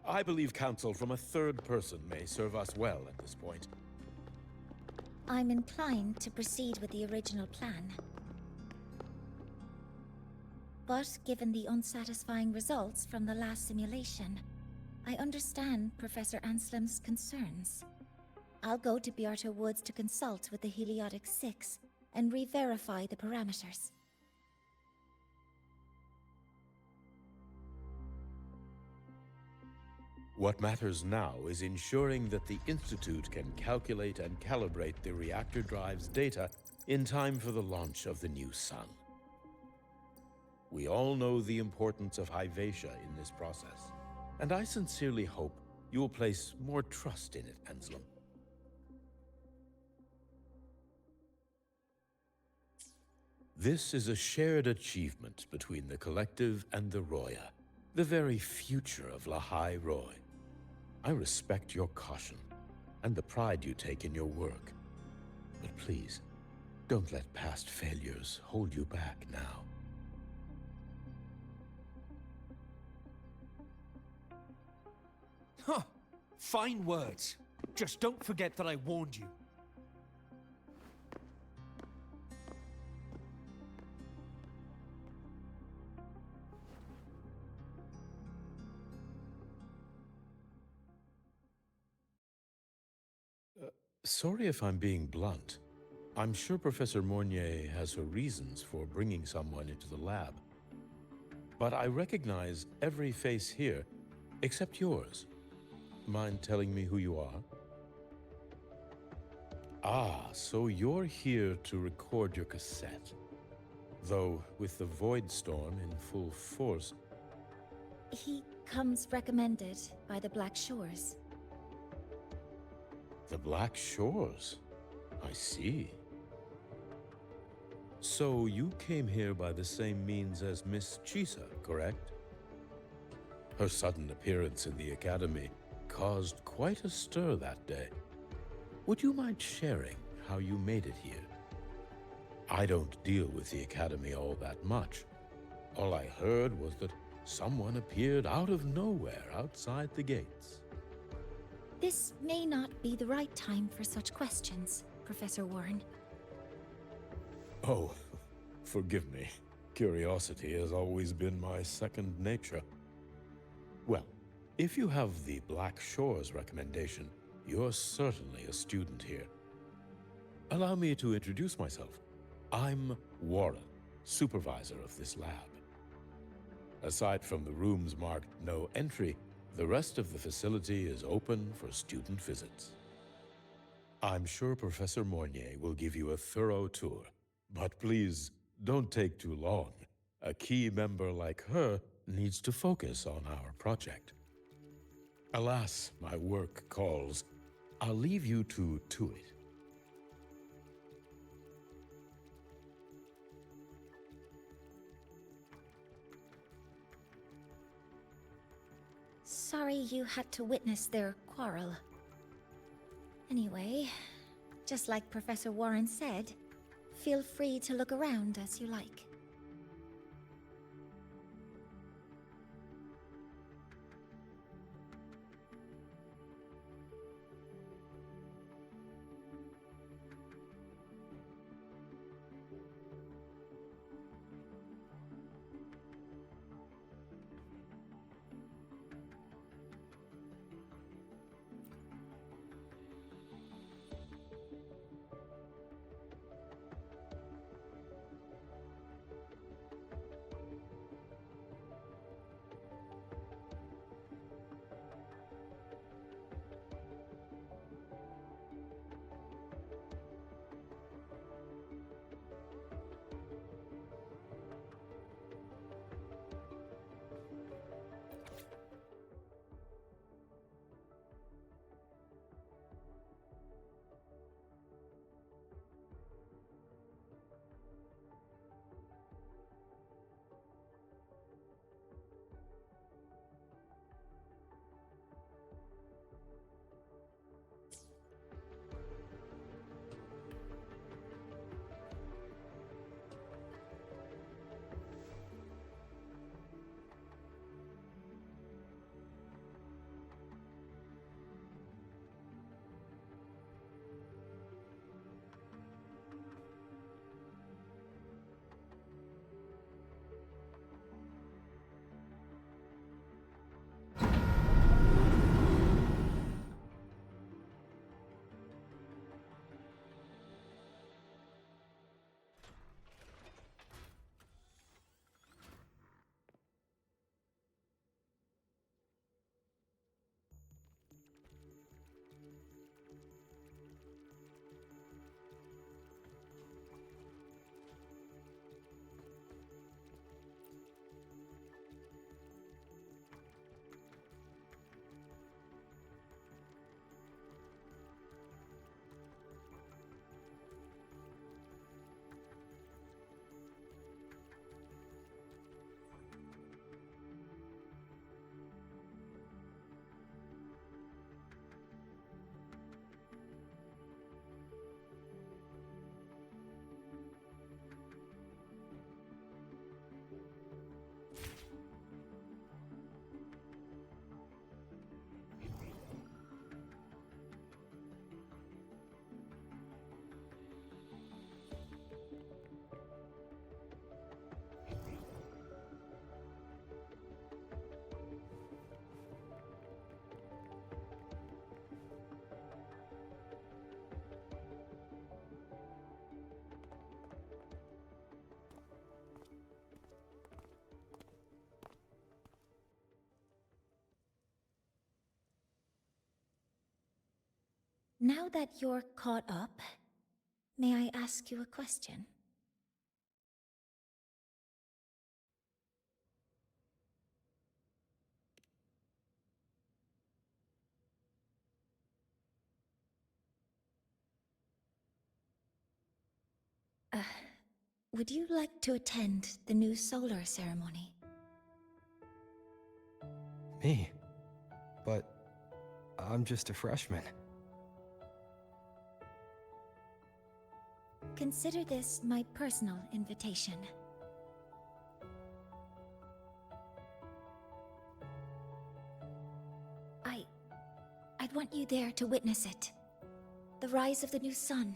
I believe counsel from a third person may serve us well at this point. I'm inclined to proceed with the original plan. But given the unsatisfying results from the last simulation, I understand Professor Anselm's concerns. I'll go to Beata Woods to consult with the Heliotic Six and re-verify the parameters. What matters now is ensuring that the Institute can calculate and calibrate the reactor drive's data in time for the launch of the new sun. We all know the importance of Hyvatia in this process, and I sincerely hope you will place more trust in it, Anselm. This is a shared achievement between the Collective and the Roya, the very future of Lahai Roy. I respect your caution and the pride you take in your work, but please, don't let past failures hold you back now. Huh. Fine words. Just don't forget that I warned you. Sorry if I'm being blunt, I'm sure Professor Mornier has her reasons for bringing someone into the lab. But I recognize every face here, except yours. Mind telling me who you are? Ah, so you're here to record your cassette. Though, with the Void Storm in full force... He comes recommended by the Black Shores. The Black Shores? I see. So you came here by the same means as Miss Chisa, correct? Her sudden appearance in the Academy caused quite a stir that day. Would you mind sharing how you made it here? I don't deal with the Academy all that much. All I heard was that someone appeared out of nowhere outside the gates. This may not be the right time for such questions, Professor Warren. Oh, forgive me. Curiosity has always been my second nature. Well, if you have the Black Shores recommendation, you're certainly a student here. Allow me to introduce myself. I'm Warren, supervisor of this lab. Aside from the rooms marked no entry, the rest of the facility is open for student visits. I'm sure Professor Mornier will give you a thorough tour, but please don't take too long. A key member like her needs to focus on our project. Alas, my work calls. I'll leave you to it. Sorry you had to witness their quarrel. Anyway, just like Professor Warren said, feel free to look around as you like. Now that you're caught up, may I ask you a question? Would you like to attend the new solar ceremony? Me? But I'm just a freshman. Consider this my personal invitation. I'd want you there to witness it. The rise of the new sun,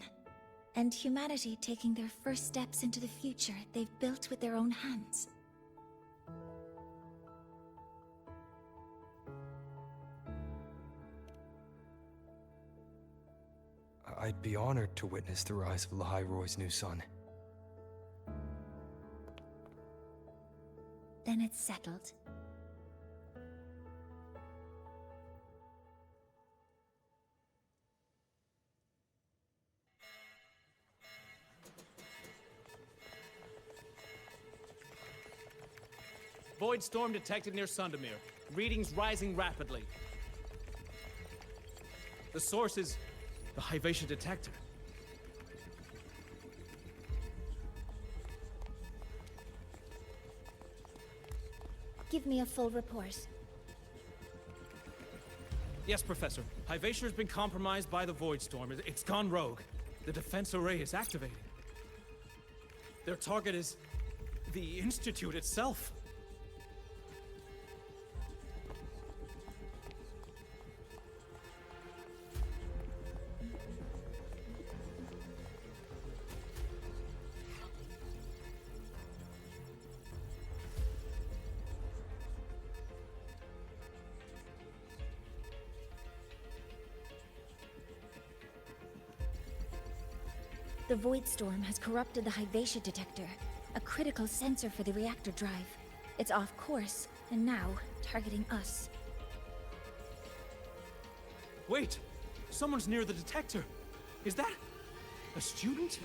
and humanity taking their first steps into the future they've built with their own hands. I'd be honored to witness the rise of Lahai Roy's new sun. Then it's settled. Void storm detected near Sundermere. Readings rising rapidly. The source is the Hyvatia detector. Give me a full report. Yes, Professor. Hyvatia has been compromised by the Void Storm. It's gone rogue. The defense array is activated. Their target is the Institute itself. The Void Storm has corrupted the Hyvatia detector, a critical sensor for the reactor drive. It's off course, and now targeting us. Wait! Someone's near the detector! Is that a student?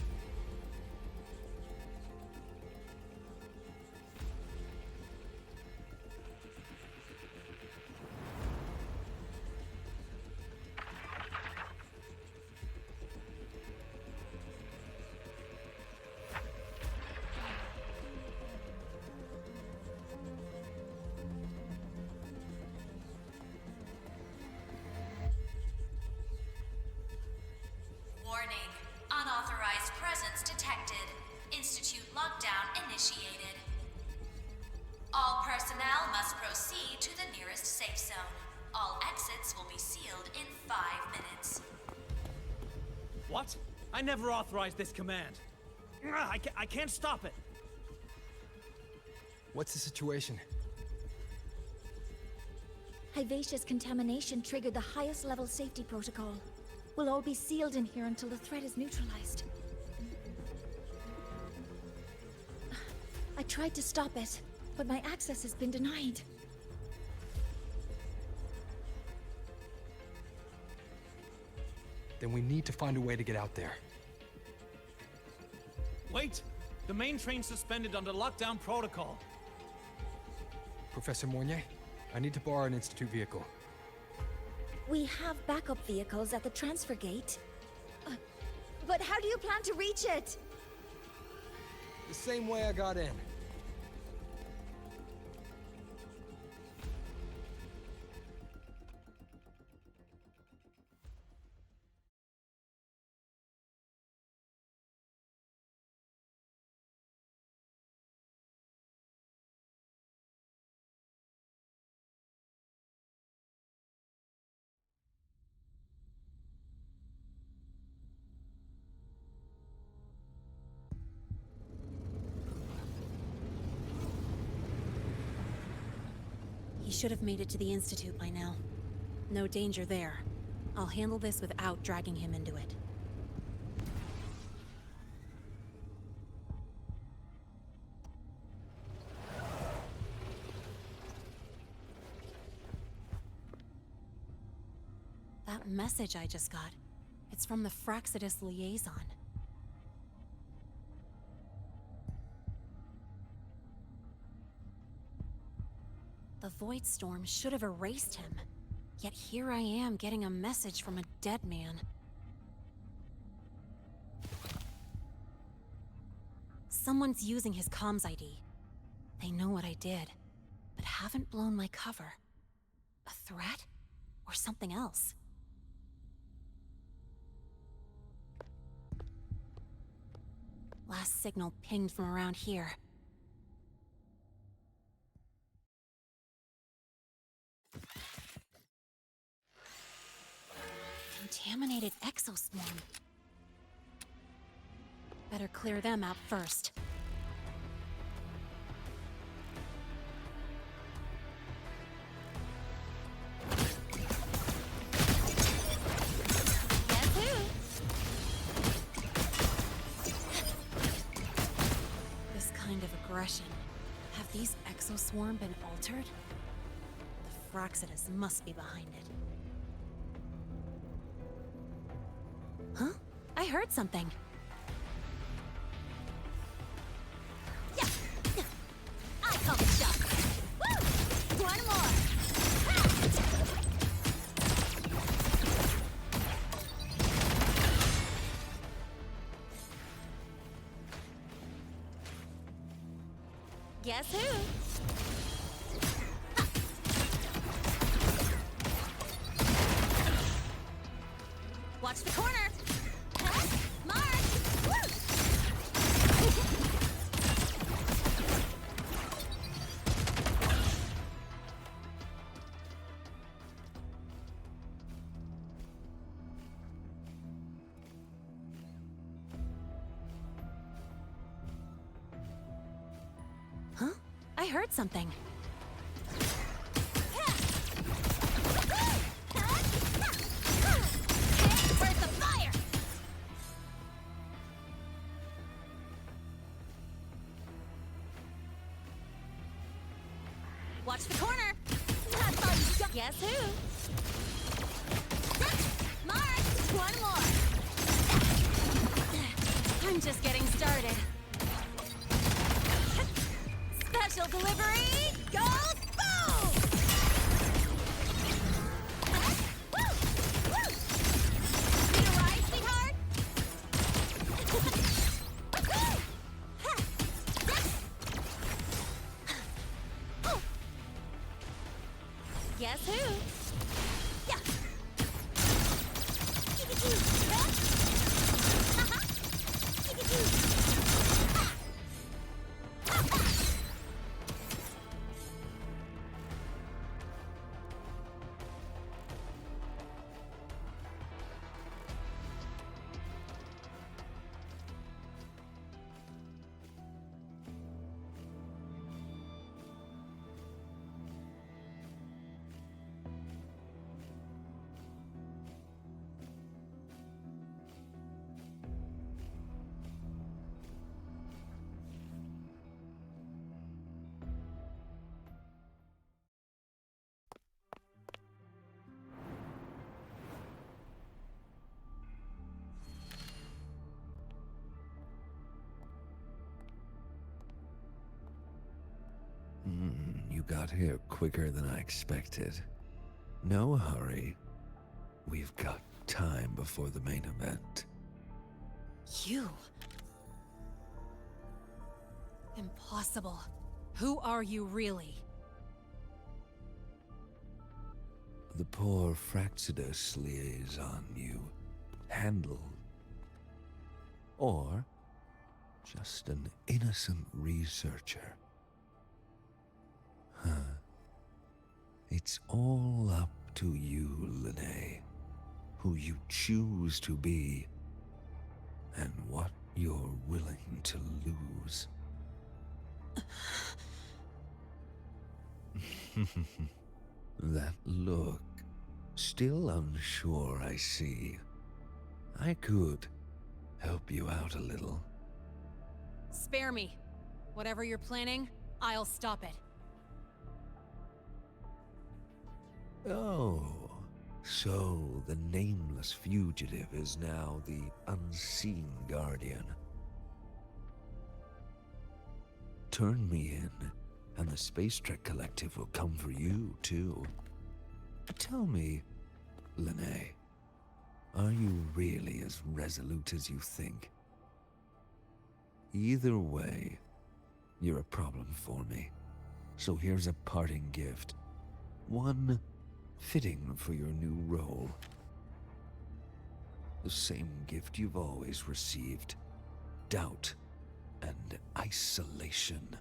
Warning. Unauthorized presence detected. Institute lockdown initiated. All personnel must proceed to the nearest safe zone. All exits will be sealed in 5 minutes. What? I never authorized this command. I can't stop it. What's the situation? Hyvatia's contamination triggered the highest level safety protocol. We'll all be sealed in here until the threat is neutralized. I tried to stop it, but my access has been denied. Then we need to find a way to get out there. Wait! The main train's suspended under lockdown protocol. Professor Mornier, I need to borrow an Institute vehicle. We have backup vehicles at the transfer gate. But how do you plan to reach it? The same way I got in. He should have made it to the Institute by now. No danger there. I'll handle this without dragging him into it. That message I just got. It's from the Frostlands liaison. The Void Storm should have erased him. Yet here I am getting a message from a dead man. Someone's using his comms ID. They know what I did, but haven't blown my cover. A threat? Or something else? Last signal pinged from around here. Contaminated exoswarm. Better clear them out first. Guess who? This kind of aggression. Have these exoswarm been altered? The Frostlands must be behind it. Huh? I heard something. Yeah! I call the shot! Woo! One more! Guess who? Watch the corner! Mark! Woo! Huh? I heard something. Where's the fire? Watch the corner! That's all you got. Guess who? Mark! One more! I'm just getting started. Special delivery! Go boom! Woo! Woo! Need a ride, sweetheart? Guess who? Yeah. You got here quicker than I expected. No hurry. We've got time before the main event. You? Impossible. Who are you really? The poor Frostlands liaison you handled. Or just an innocent researcher. Huh. It's all up to you, Lene. Who you choose to be, and what you're willing to lose. That look. Still unsure, I see. I could help you out a little. Spare me. Whatever you're planning, I'll stop it. Oh, So, the nameless fugitive is now the unseen guardian. Turn me in, and the Space Trek Collective will come for you, too. Tell me, Lene, are you really as resolute as you think? Either way, you're a problem for me. So here's a parting gift. One fitting for your new role. The same gift you've always received. Doubt and isolation.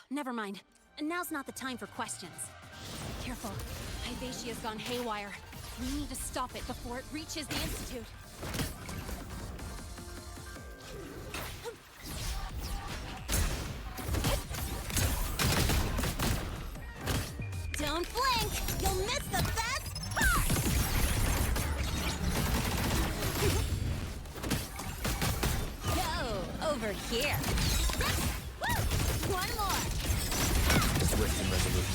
Never mind. Now's not the time for questions. Careful. Hyvatia's gone haywire. We need to stop it before it reaches the Institute. Don't blink! You'll miss the best part! Go over here. One more. Swift and resolute.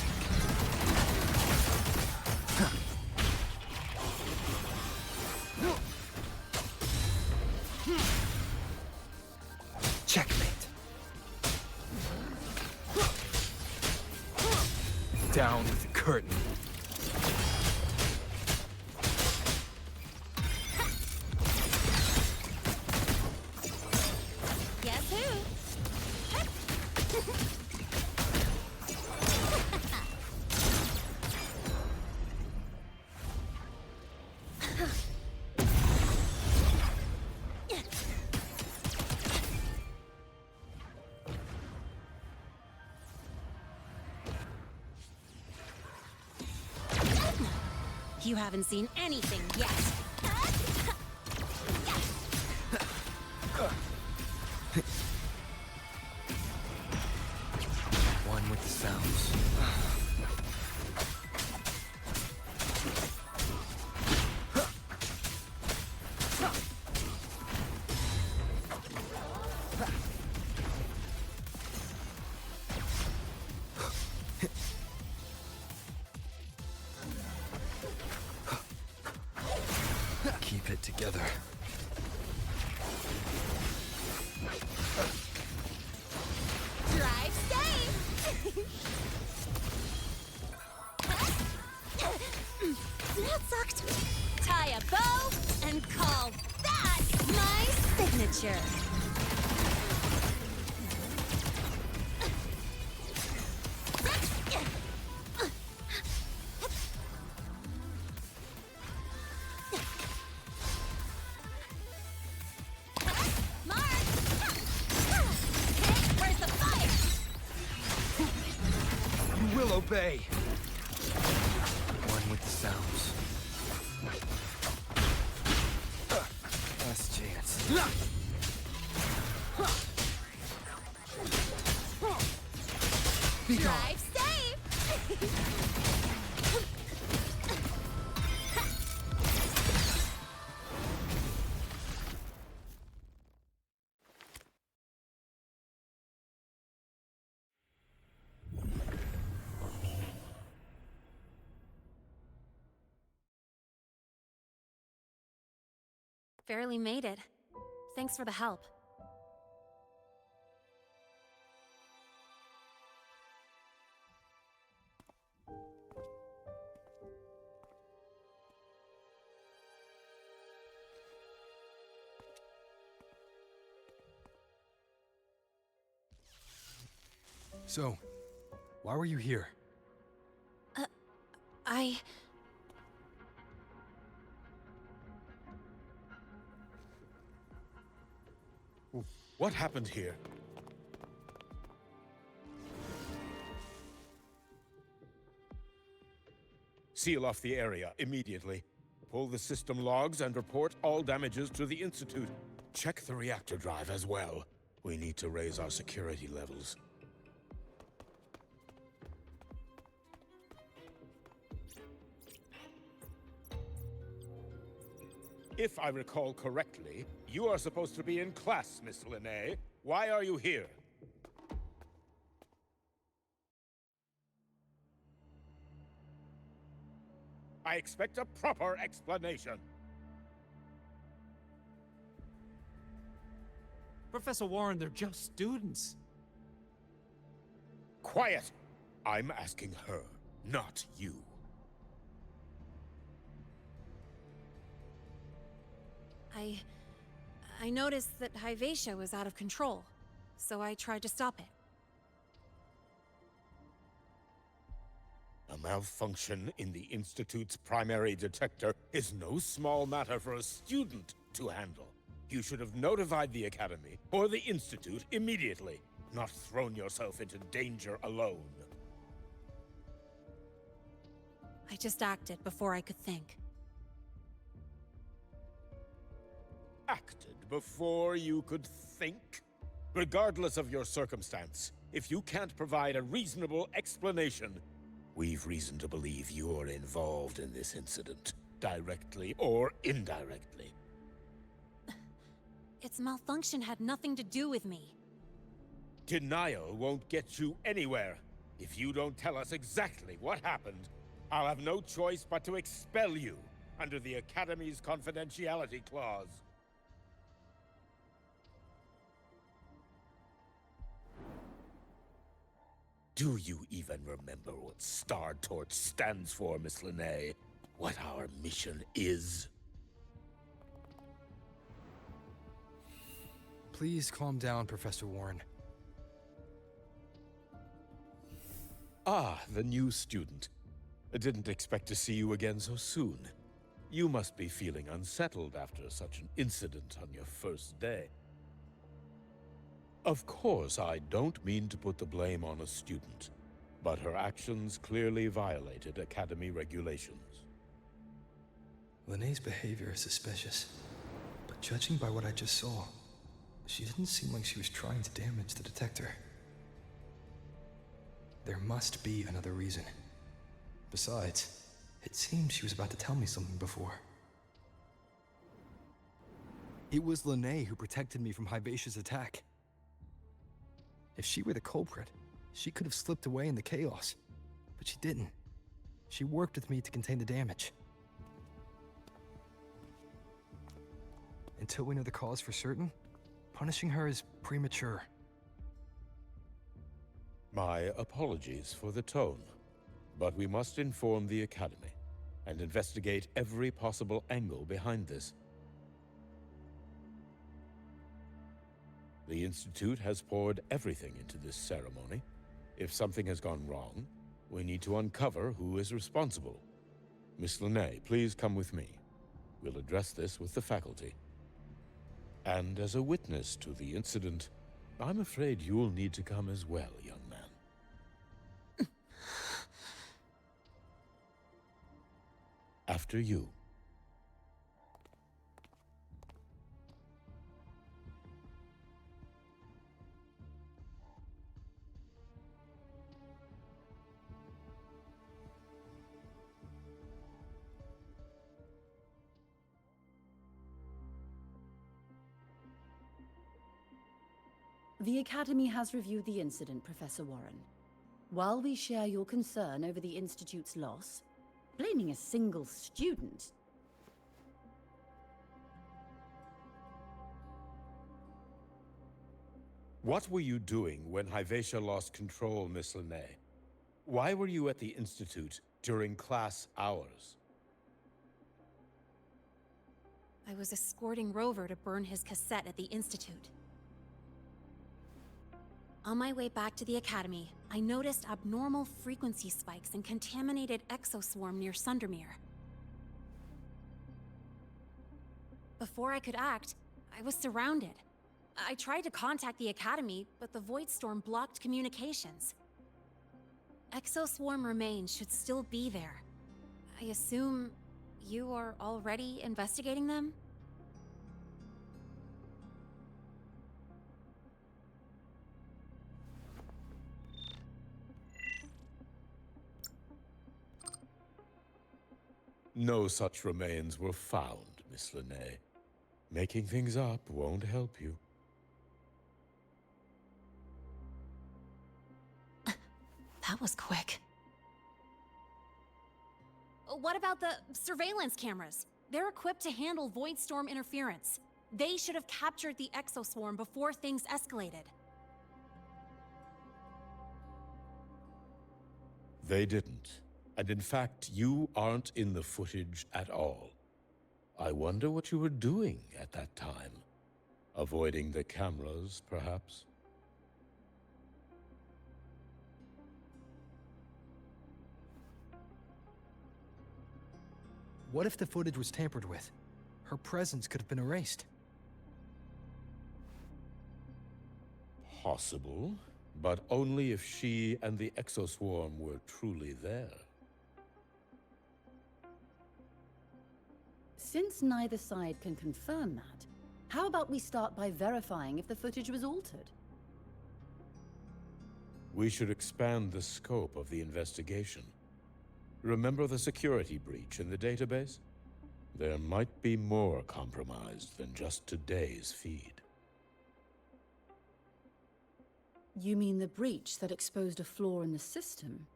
Checkmate. Down with the curtain. Guess who? You haven't seen anything yet. One with the sounds. Keep it together. Drive safe! That sucked. Tie a bow and call that my signature. obey. One with the sounds. Last chance. Be gone. Drive safe! Barely made it. Thanks for the help. So, why were you here? What happened here? Seal off the area immediately. Pull the system logs and report all damages to the Institute. Check the reactor drive as well. We need to raise our security levels. If I recall correctly, you are supposed to be in class, Miss Linnae. Why are you here? I expect a proper explanation. Professor Warren, they're just students. Quiet! I'm asking her, not you. I noticed that Hyvatia was out of control, so I tried to stop it. A malfunction in the Institute's primary detector is no small matter for a student to handle. You should have notified the Academy or the Institute immediately, not thrown yourself into danger alone. I just acted before I could think. Acted before you could think? Regardless of your circumstance, if you can't provide a reasonable explanation, we've reason to believe you're involved in this incident, directly or indirectly. Its malfunction had nothing to do with me. Denial won't get you anywhere. If you don't tell us exactly what happened, I'll have no choice but to expel you under the Academy's confidentiality clause. Do you even remember what Star Torch stands for, Miss Linnae? What our mission is? Please calm down, Professor Warren. Ah, the new student. I didn't expect to see you again so soon. You must be feeling unsettled after such an incident on your first day. Of course, I don't mean to put the blame on a student, but her actions clearly violated Academy regulations. Linnae's behavior is suspicious, but judging by what I just saw, she didn't seem like she was trying to damage the detector. There must be another reason. Besides, it seemed she was about to tell me something before. It was Linnae who protected me from Hivatia's attack. If she were the culprit, she could have slipped away in the chaos. But she didn't. She worked with me to contain the damage. Until we know the cause for certain, punishing her is premature. My apologies for the tone, but we must inform the Academy and investigate every possible angle behind this. The Institute has poured everything into this ceremony. If something has gone wrong, we need to uncover who is responsible. Miss Linnae, please come with me. We'll address this with the faculty. And as a witness to the incident, I'm afraid you'll need to come as well, young man. After you. The Academy has reviewed the incident, Professor Warren. While we share your concern over the Institute's loss, blaming a single student... What were you doing when Hyvatia lost control, Miss Linnae? Why were you at the Institute during class hours? I was escorting Rover to burn his cassette at the Institute. On my way back to the Academy, I noticed abnormal frequency spikes and contaminated exoswarm near Sundermere. Before I could act, I was surrounded. I tried to contact the Academy, but the Void Storm blocked communications. Exoswarm remains should still be there. I assume you are already investigating them? No such remains were found, Miss Linnae. Making things up won't help you. That was quick. What about the surveillance cameras? They're equipped to handle Void Storm interference. They should have captured the exoswarm before things escalated. They didn't. And in fact, you aren't in the footage at all. I wonder what you were doing at that time. Avoiding the cameras, perhaps? What if the footage was tampered with? Her presence could have been erased. Possible, but only if she and the exoswarm were truly there. Since neither side can confirm that, how about we start by verifying if the footage was altered? We should expand the scope of the investigation. Remember the security breach in the database? There might be more compromised than just today's feed. You mean the breach that exposed a flaw in the system?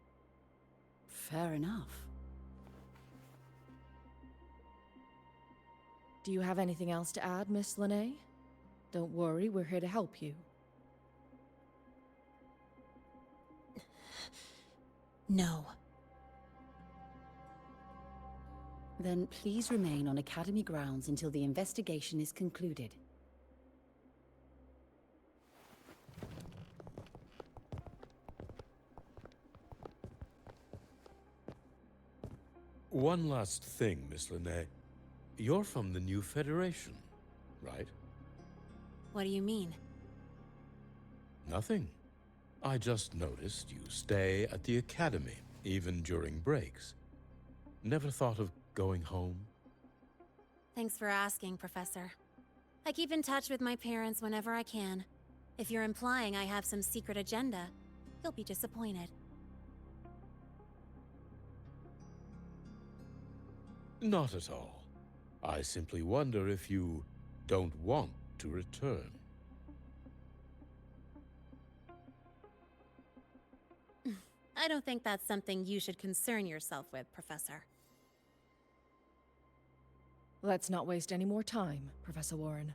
Fair enough. Do you have anything else to add, Miss Linnae? Don't worry, we're here to help you. No. Then please remain on Academy grounds until the investigation is concluded. One last thing, Miss Linnae. You're from the new Federation, right? What do you mean? Nothing. I just noticed you stay at the Academy, even during breaks. Never thought of going home? Thanks for asking, Professor. I keep in touch with my parents whenever I can. If you're implying I have some secret agenda, you'll be disappointed. Not at all. I simply wonder if you don't want to return. I don't think that's something you should concern yourself with, Professor. Let's not waste any more time, Professor Warren.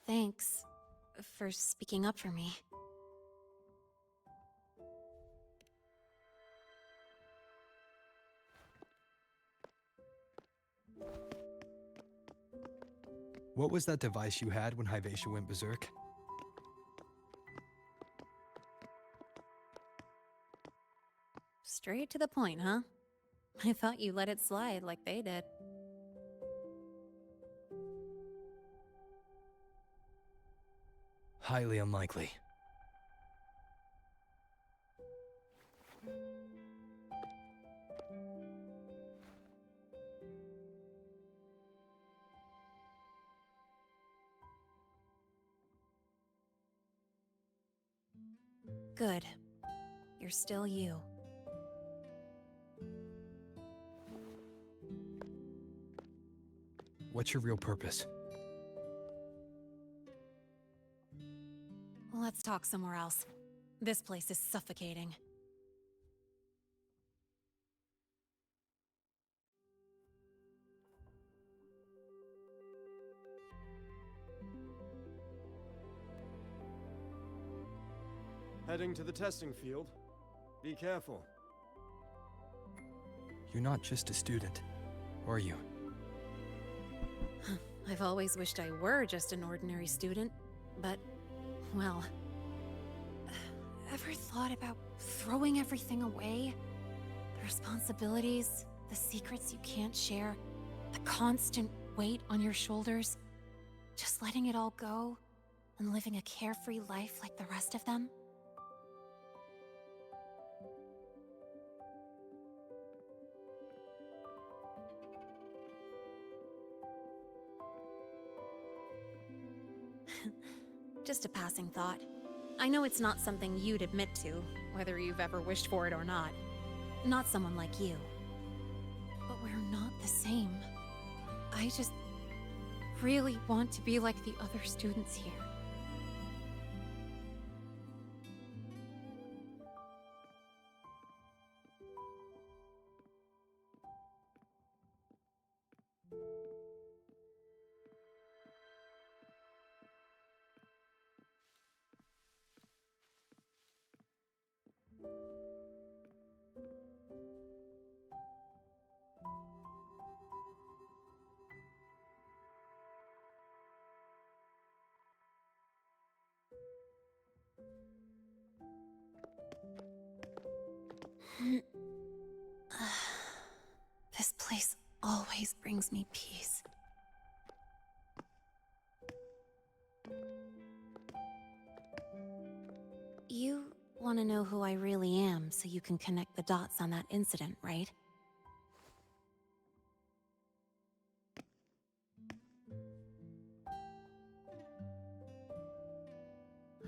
Thanks for speaking up for me. What was that device you had when Hyvatia went berserk? Straight to the point, huh? I thought you let it slide like they did. Highly unlikely. Good. You're still you. What's your real purpose? Let's talk somewhere else. This place is suffocating. Heading to the testing field. Be careful. You're not just a student, are you? I've always wished I were just an ordinary student, but, well... Ever thought about throwing everything away? The responsibilities, the secrets you can't share, the constant weight on your shoulders? Just letting it all go and living a carefree life like the rest of them? Just a passing thought. I know it's not something you'd admit to, whether you've ever wished for it or not. Not someone like you. But we're not the same. I just really want to be like the other students here. This place always brings me peace. You want to know who I really am so you can connect the dots on that incident, right?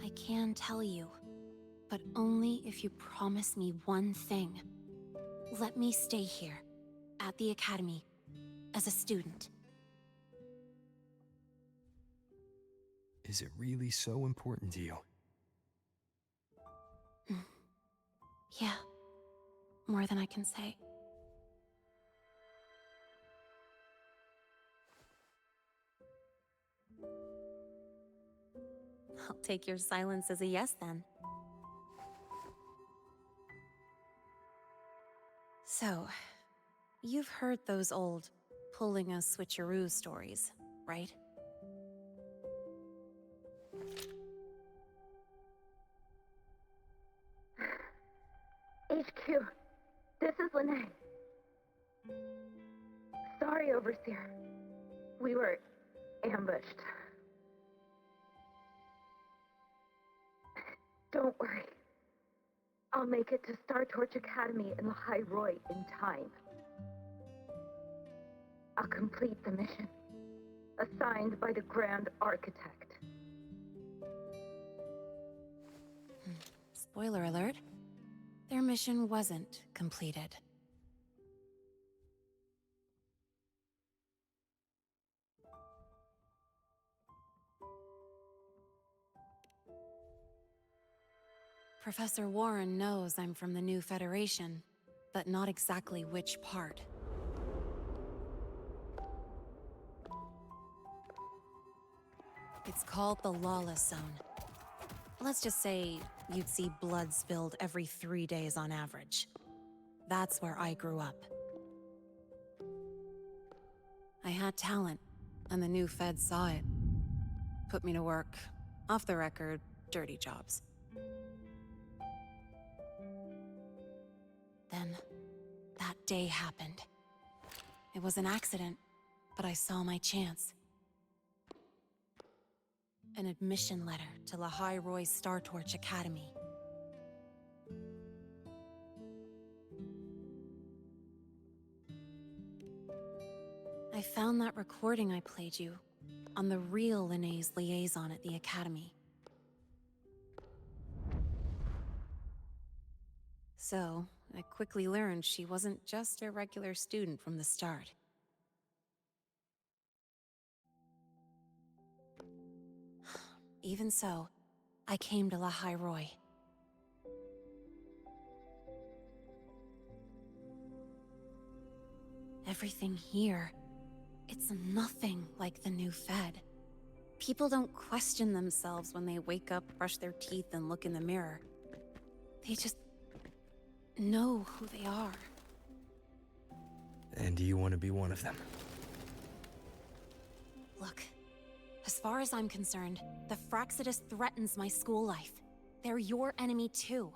I can tell you, but only if you promise me one thing. Let me stay here, at the Academy, as a student. Is it really so important to you? Yeah, more than I can say. I'll take your silence as a yes, then. So, you've heard those old pulling a switcheroo stories, right? HQ, this is Lene. Sorry, Overseer. We were ambushed. Don't worry. I'll make it to Star Torch Academy in the High Roy in time. I'll complete the mission, assigned by the Grand Architect. Spoiler alert. Their mission wasn't completed. Professor Warren knows I'm from the new Federation, but not exactly which part. It's called the Lawless Zone. Let's just say you'd see blood spilled every 3 days on average. That's where I grew up. I had talent, and the new feds saw it. Put me to work, off the record, dirty jobs. Then, that day happened. It was an accident, but I saw my chance. An admission letter to Lahai Roy's Star Torch Academy. I found that recording I played you on the real Linnéa's liaison at the Academy. So, I quickly learned she wasn't just a regular student from the start. Even so, I came to Lahai Roy. Everything here, it's nothing like the new Fed. People don't question themselves when they wake up, brush their teeth, and look in the mirror. They just know who they are. And do you want to be one of them? Look, as far as I'm concerned, the Frostlands threatens my school life. They're your enemy too.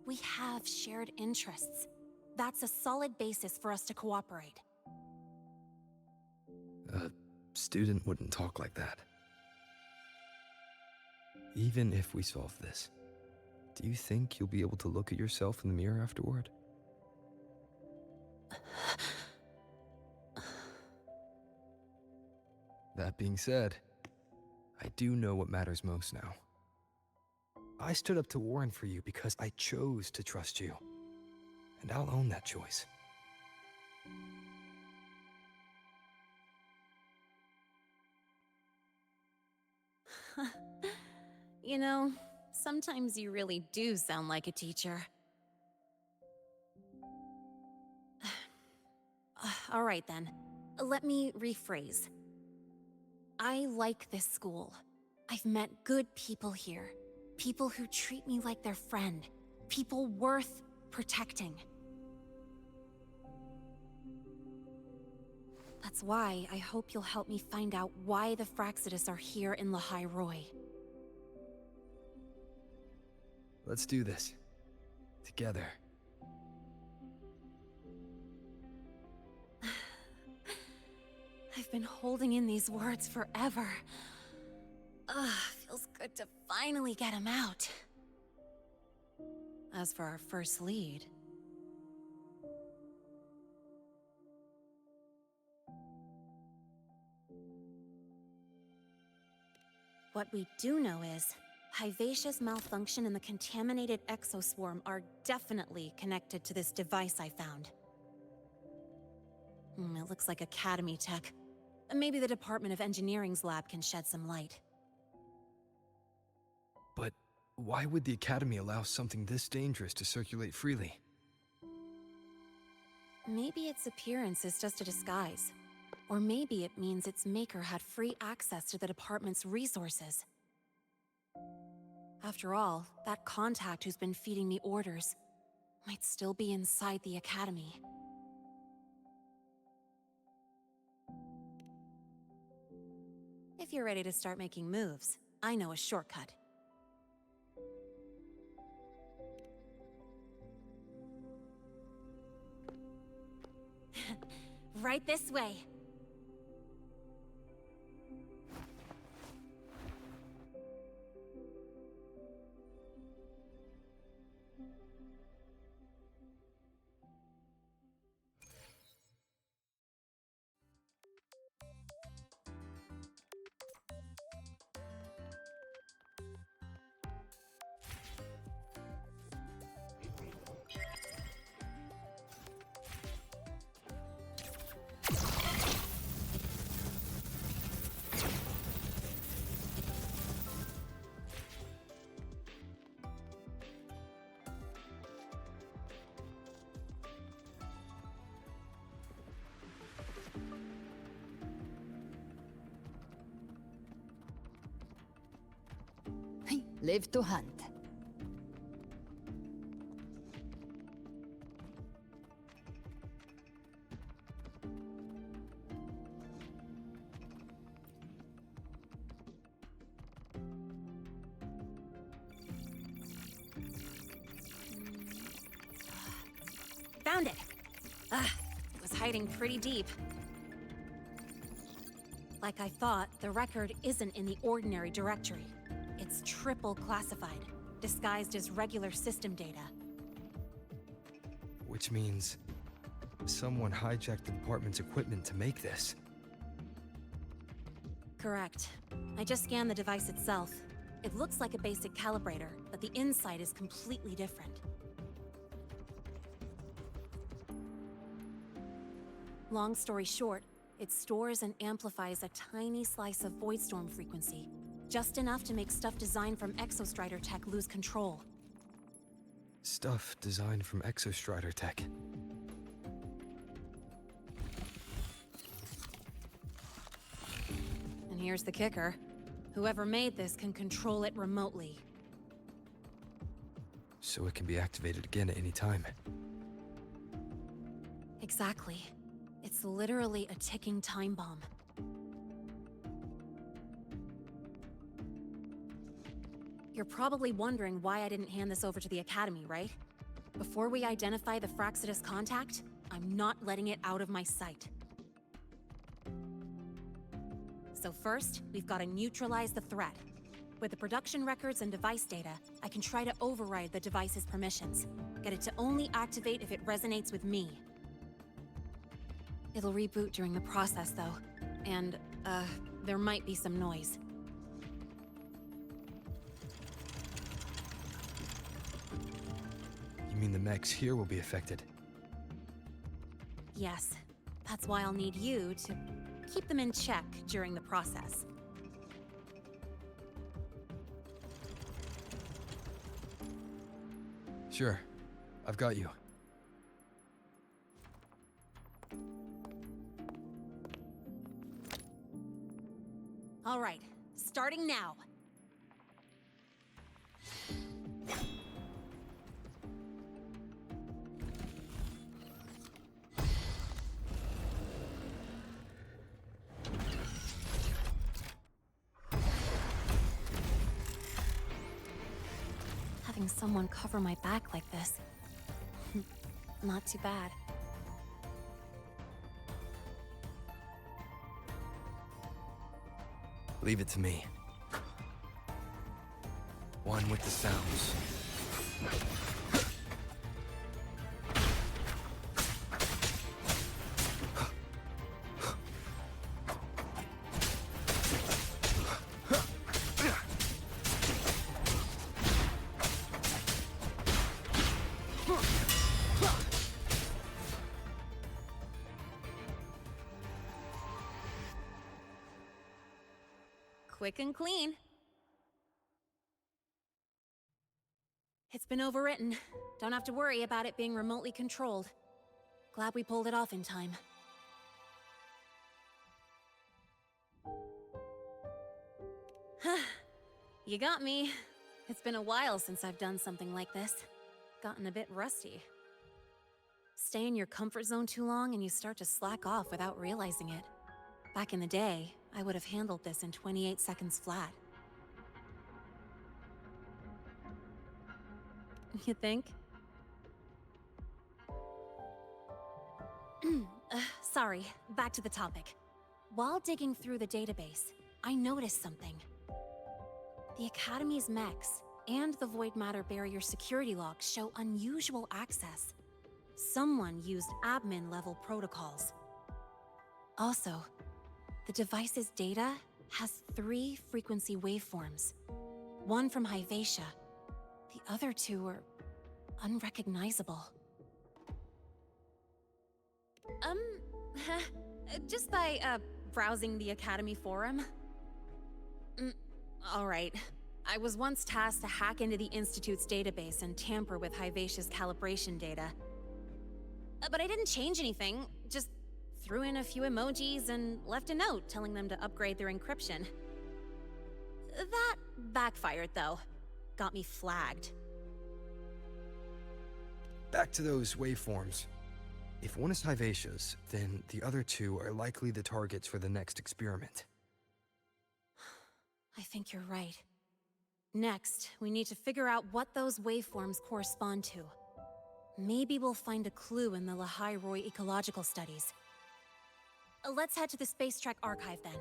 We have shared interests. That's a solid basis for us to cooperate. A student wouldn't talk like that. Even if we solve this, do you think you'll be able to look at yourself in the mirror afterward? That being said, I do know what matters most now. I stood up to Warren for you because I chose to trust you. And I'll own that choice. You know, sometimes you really do sound like a teacher. All right then, let me rephrase. I like this school. I've met good people here. People who treat me like their friend. People worth protecting. That's why I hope you'll help me find out why the Frostlands are here in Lahai Roy. Let's do this. Together. I've been holding in these words forever. Feels good to finally get them out. As for our first lead... What we do know is, Hyvatia's malfunction and the contaminated exoswarm are definitely connected to this device I found. It looks like Academy tech. Maybe the Department of Engineering's lab can shed some light. But why would the Academy allow something this dangerous to circulate freely? Maybe its appearance is just a disguise. Or maybe it means its maker had free access to the department's resources. After all, that contact who's been feeding me orders might still be inside the Academy. If you're ready to start making moves, I know a shortcut. Right this way. Live to hunt. Found it! It was hiding pretty deep. Like I thought, the record isn't in the ordinary directory. It's triple classified, disguised as regular system data. Which means someone hijacked the department's equipment to make this. Correct. I just scanned the device itself. It looks like a basic calibrator, but the inside is completely different. Long story short, it stores and amplifies a tiny slice of Voidstorm frequency, just enough to make stuff designed from Exostrider tech lose control. Stuff designed from Exostrider tech. And here's the kicker. Whoever made this can control it remotely. So it can be activated again at any time. Exactly. It's literally a ticking time bomb. You're probably wondering why I didn't hand this over to the Academy, right? Before we identify the Fraxidus contact, I'm not letting it out of my sight. So first, we've got to neutralize the threat. With the production records and device data, I can try to override the device's permissions. Get it to only activate if it resonates with me. It'll reboot during the process, though. And, there might be some noise. You mean the mechs here will be affected? Yes. That's why I'll need you to keep them in check during the process. Sure. I've got you. All right, starting now. Having someone cover my back like this. Not too bad. Leave it to me. One with the sounds. Quick and clean. It's been overwritten. Don't have to worry about it being remotely controlled. Glad we pulled it off in time. You got me. It's been a while since I've done something like this. Gotten a bit rusty. Stay in your comfort zone too long and you start to slack off without realizing it. Back in the day, I would have handled this in 28 seconds flat. You think? Sorry, back to the topic. While digging through the database, I noticed something. The Academy's mechs and the Void Matter Barrier security logs show unusual access. Someone used admin-level protocols. Also, the device's data has 3 frequency waveforms. One from Hyvatia. The other 2 are unrecognizable. Just by, browsing the Academy forum. Alright. I was once tasked to hack into the Institute's database and tamper with Hyvatia's calibration data. But I didn't change anything, just threw in a few emojis and left a note telling them to upgrade their encryption. That backfired, though. Got me flagged. Back to those waveforms. If one is Hyvatia's, then the other 2 are likely the targets for the next experiment. I think you're right. Next, we need to figure out what those waveforms correspond to. Maybe we'll find a clue in the Lehigh Roy ecological studies. Let's head to the Space Trek archive then.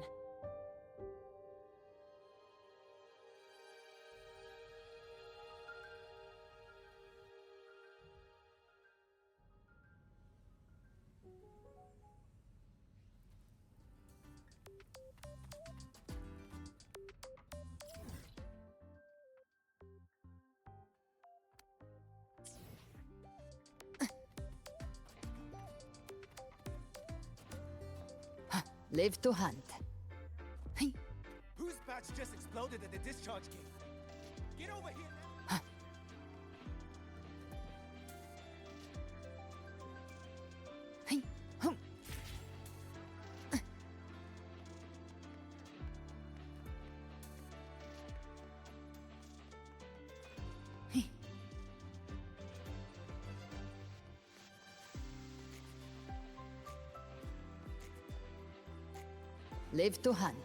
Live to hunt. Whose batch just exploded at the discharge gate? Get over here now! Live to hunt.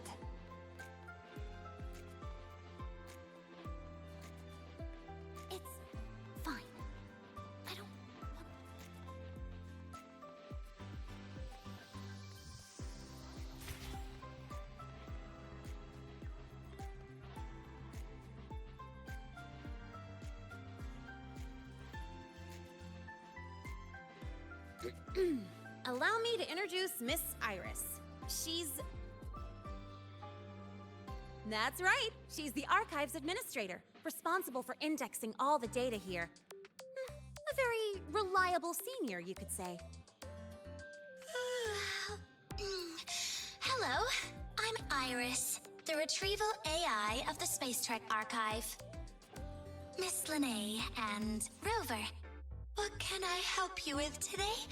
It's fine. I don't Allow me to introduce Miss Iris. She's... That's right. She's the Archives Administrator, responsible for indexing all the data here. A very reliable senior, you could say. Hello, I'm Iris, the Retrieval AI of the Space Trek Archive. Miss Lene and Rover, what can I help you with today?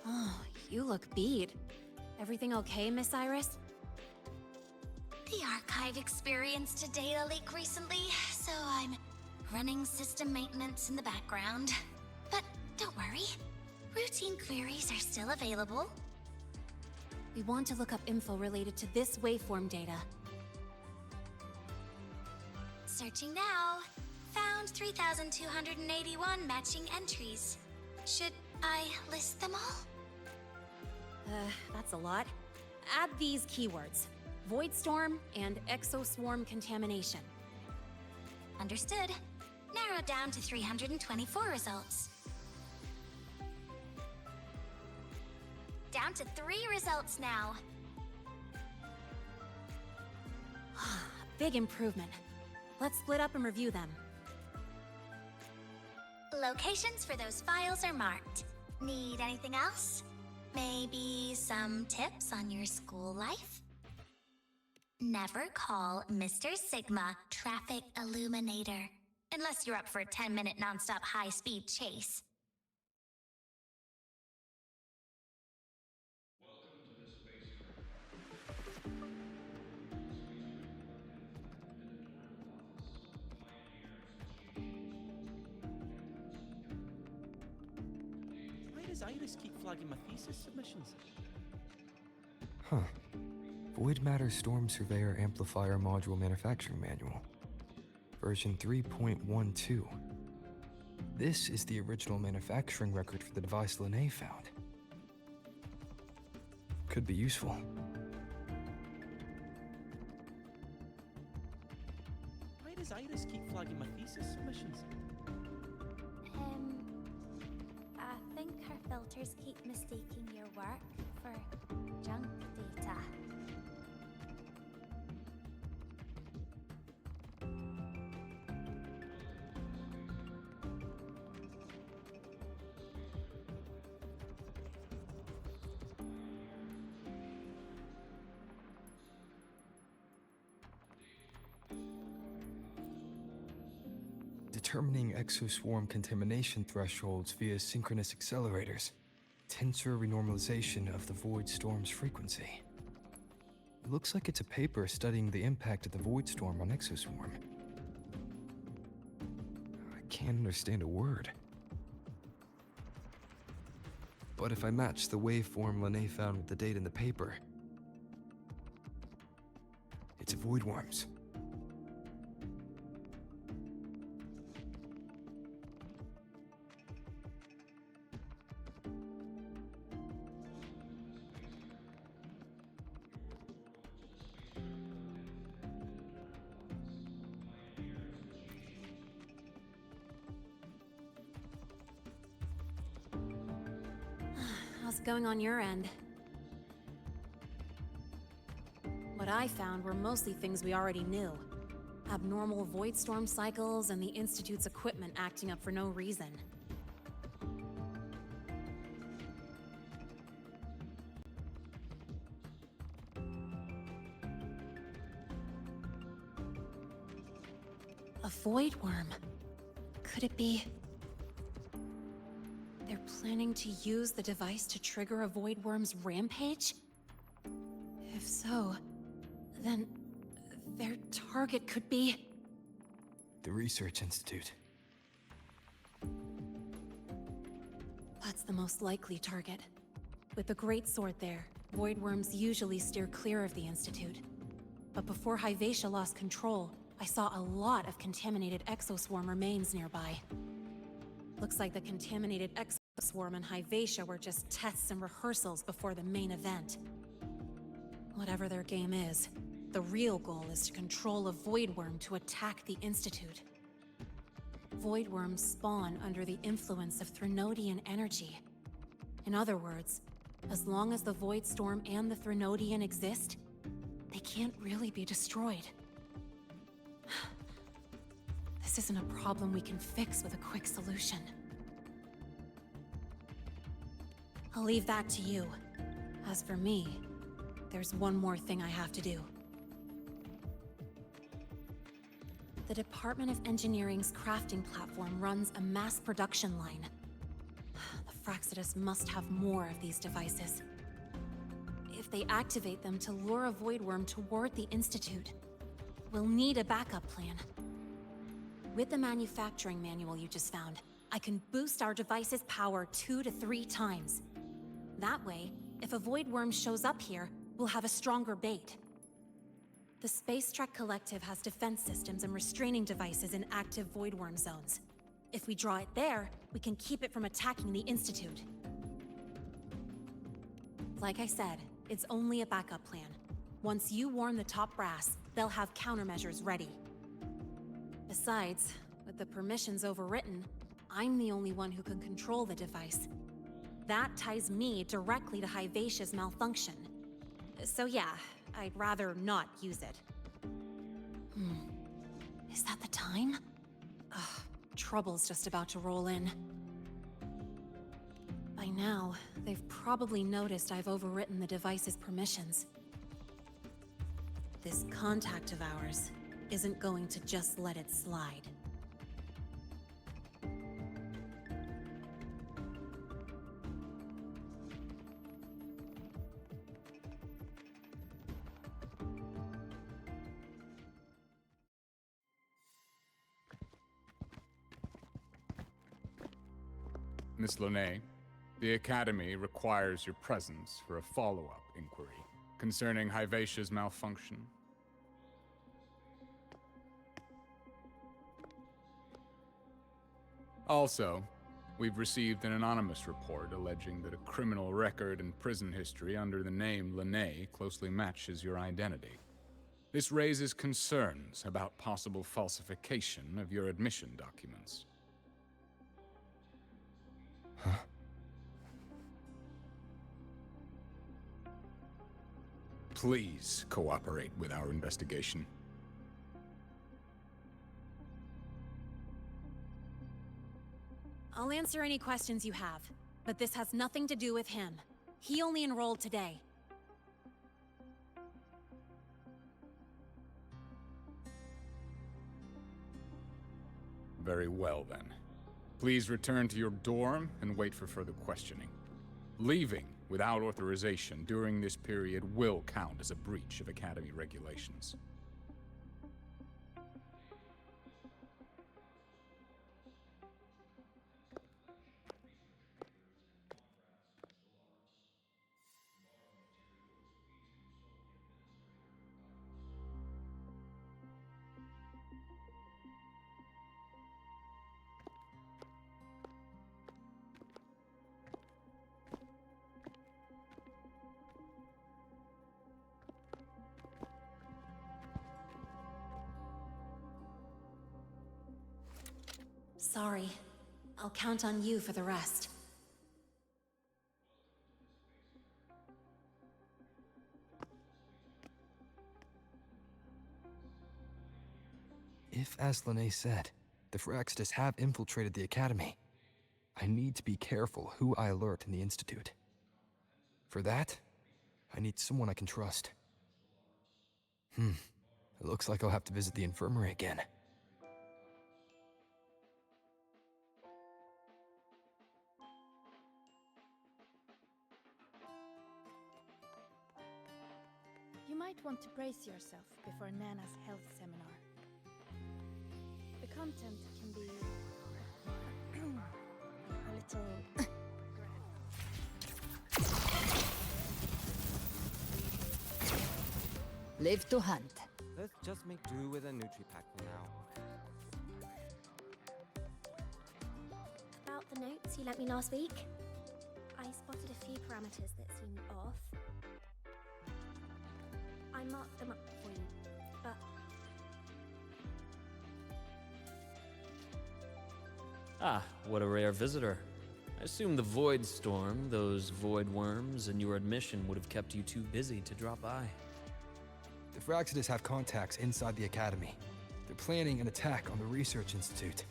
Oh, you look beat. Everything okay, Miss Iris? The archive experienced a data leak recently, so I'm running system maintenance in the background. But don't worry, routine queries are still available. We want to look up info related to this waveform data. Searching now. Found 3,281 matching entries. Should I list them all? That's a lot. Add these keywords: Void Storm and Exoswarm Contamination. Understood. Narrowed down to 324 results. Down to 3 results now. Big improvement. Let's split up and review them. Locations for those files are marked. Need anything else? Maybe some tips on your school life? Never call Mr. Sigma Traffic Illuminator, unless you're up for a 10-minute nonstop high-speed chase. Why does Iris keep flagging my thesis submissions? Huh. Void Matter Storm Surveyor Amplifier Module Manufacturing Manual. Version 3.12. This is the original manufacturing record for the device Lene found. Could be useful. Why does Iris keep flagging my thesis submissions? I think her filters keep mistaking your work for junk data. Determining exoswarm contamination thresholds via synchronous accelerators. Tensor renormalization of the void storm's frequency. It looks like it's a paper studying the impact of the void storm on exoswarm. I can't understand a word. But if I match the waveform Lene found with the data in the paper, it's void worms. How's it going on your end? What I found were mostly things we already knew. Abnormal void storm cycles and the Institute's equipment acting up for no reason. A void worm. Could it be... They're planning to use the device to trigger a void worm's rampage? If so, then their target could be... The Research Institute. That's the most likely target. With the Great Sword there, void worms usually steer clear of the Institute. But before Hyvatia lost control, I saw a lot of contaminated exoswarm remains nearby. Looks like the contaminated exoswarm and Hyvatia were just tests and rehearsals before the main event. Whatever their game is, the real goal is to control a void worm to attack the Institute. Void worms spawn under the influence of Threnodian energy. In other words, as long as the Void Storm and the Threnodian exist, they can't really be destroyed. This isn't a problem we can fix with a quick solution. I'll leave that to you. As for me, there's one more thing I have to do. The Department of Engineering's crafting platform runs a mass production line. The Fraxidus must have more of these devices. If they activate them to lure a void worm toward the Institute, we'll need a backup plan. With the manufacturing manual you just found, I can boost our device's power 2 to 3 times. That way, if a void worm shows up here, we'll have a stronger bait. The Space Trek Collective has defense systems and restraining devices in active void worm zones. If we draw it there, we can keep it from attacking the Institute. Like I said, it's only a backup plan. Once you warn the top brass, they'll have countermeasures ready. Besides, with the permissions overwritten, I'm the only one who can control the device. That ties me directly to Hyvatia's malfunction. So yeah, I'd rather not use it. Is that the time? Ugh, trouble's just about to roll in. By now, they've probably noticed I've overwritten the device's permissions. This contact of ours isn't going to just let it slide. Miss Lene, the Academy requires your presence for a follow-up inquiry concerning Hyvatia's malfunction. Also, we've received an anonymous report alleging that a criminal record and prison history under the name Lene closely matches your identity. This raises concerns about possible falsification of your admission documents. Huh? Please cooperate with our investigation. I'll answer any questions you have, but this has nothing to do with him. He only enrolled today. Very well, then. Please return to your dorm and wait for further questioning. Leaving without authorization during this period will count as a breach of Academy regulations. Sorry. I'll count on you for the rest. If, as Lene said, the Phraxtis have infiltrated the Academy, I need to be careful who I alert in the Institute. For that, I need someone I can trust. It looks like I'll have to visit the infirmary again. You might want to brace yourself before Nana's health seminar. The content can be a little... Live to hunt. Let's just make do with a Nutri-Pack for now. About the notes you lent me last week, I spotted a few parameters that seemed off. I marked them up for you, but... Ah, what a rare visitor. I assume the Void Storm, those void worms, and your admission would have kept you too busy to drop by. The Phraxtis have contacts inside the Academy. They're planning an attack on the Research Institute.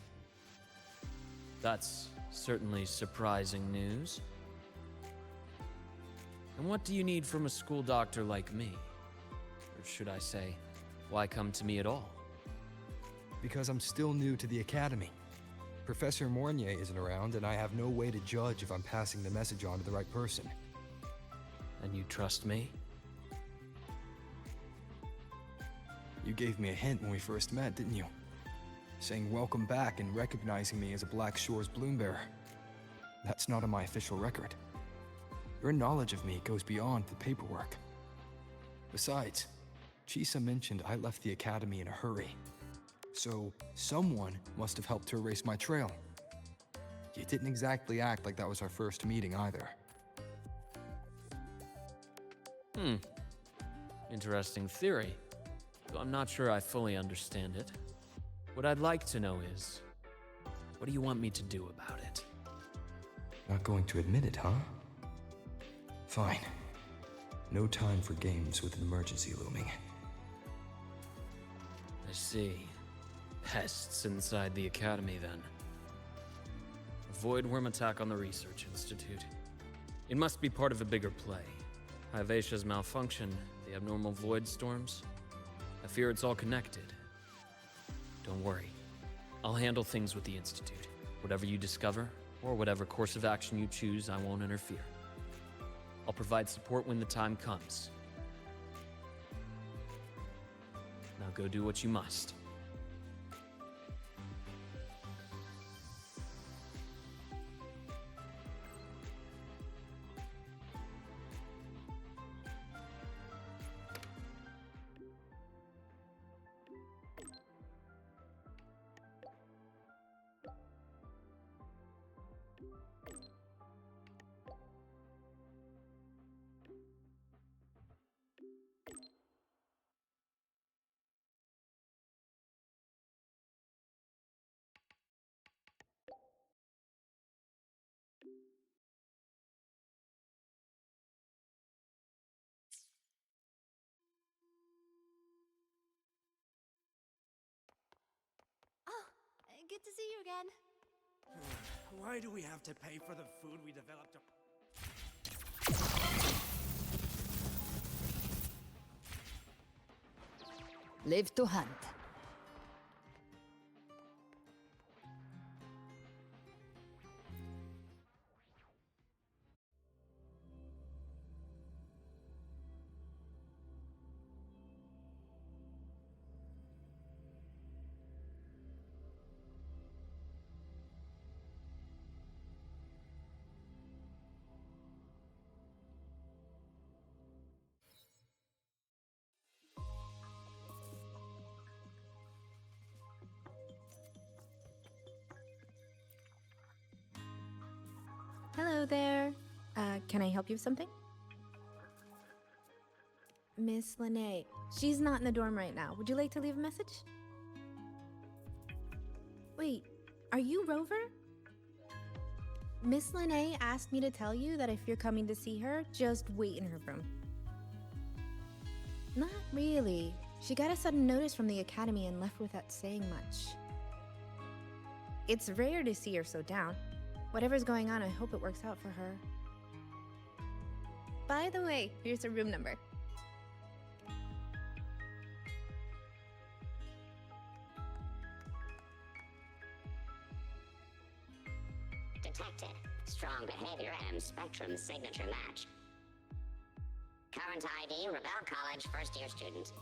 That's certainly surprising news. And what do you need from a school doctor like me? Or should I say, why come to me at all? Because I'm still new to the Academy. Professor Mornier isn't around, and I have no way to judge if I'm passing the message on to the right person. And you trust me? You gave me a hint when we first met, didn't you? Saying welcome back and recognizing me as a Black Shores Bloombearer. That's not on my official record. Your knowledge of me goes beyond the paperwork. Besides, Chisa mentioned I left the Academy in a hurry. So, someone must have helped to erase my trail. You didn't exactly act like that was our first meeting either. Interesting theory. Though I'm not sure I fully understand it. What I'd like to know is, what do you want me to do about it? Not going to admit it, huh? Fine. No time for games with an emergency looming. I see. Pests inside the Academy, then. A void worm attack on the Research Institute. It must be part of a bigger play. Hivatia's malfunction, the abnormal void storms. I fear it's all connected. Don't worry. I'll handle things with the Institute. Whatever you discover, or whatever course of action you choose, I won't interfere. I'll provide support when the time comes. Now go do what you must. Good to see you again. Why do we have to pay for the food we developed? Live to hunt. Hello there. Can I help you with something? Miss Lene. She's not in the dorm right now. Would you like to leave a message? Wait, are you Rover? Miss Lene asked me to tell you that if you're coming to see her, just wait in her room. Not really. She got a sudden notice from the Academy and left without saying much. It's rare to see her so down. Whatever's going on, I hope it works out for her. By the way, here's her room number. Detected. Strong behavior and spectrum signature match. Current ID, Rebel College first-year student.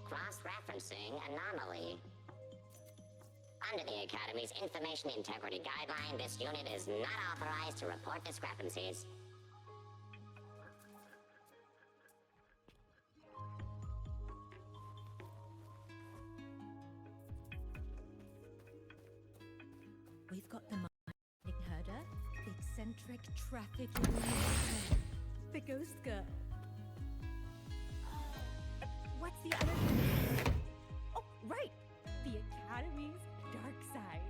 Cross-referencing anomaly. Under the Academy's Information Integrity Guideline, this unit is not authorized to report discrepancies. We've got the mining herder, the eccentric trafficking, the ghost girl. What's the other one? Oh, right! The Academy's dark side.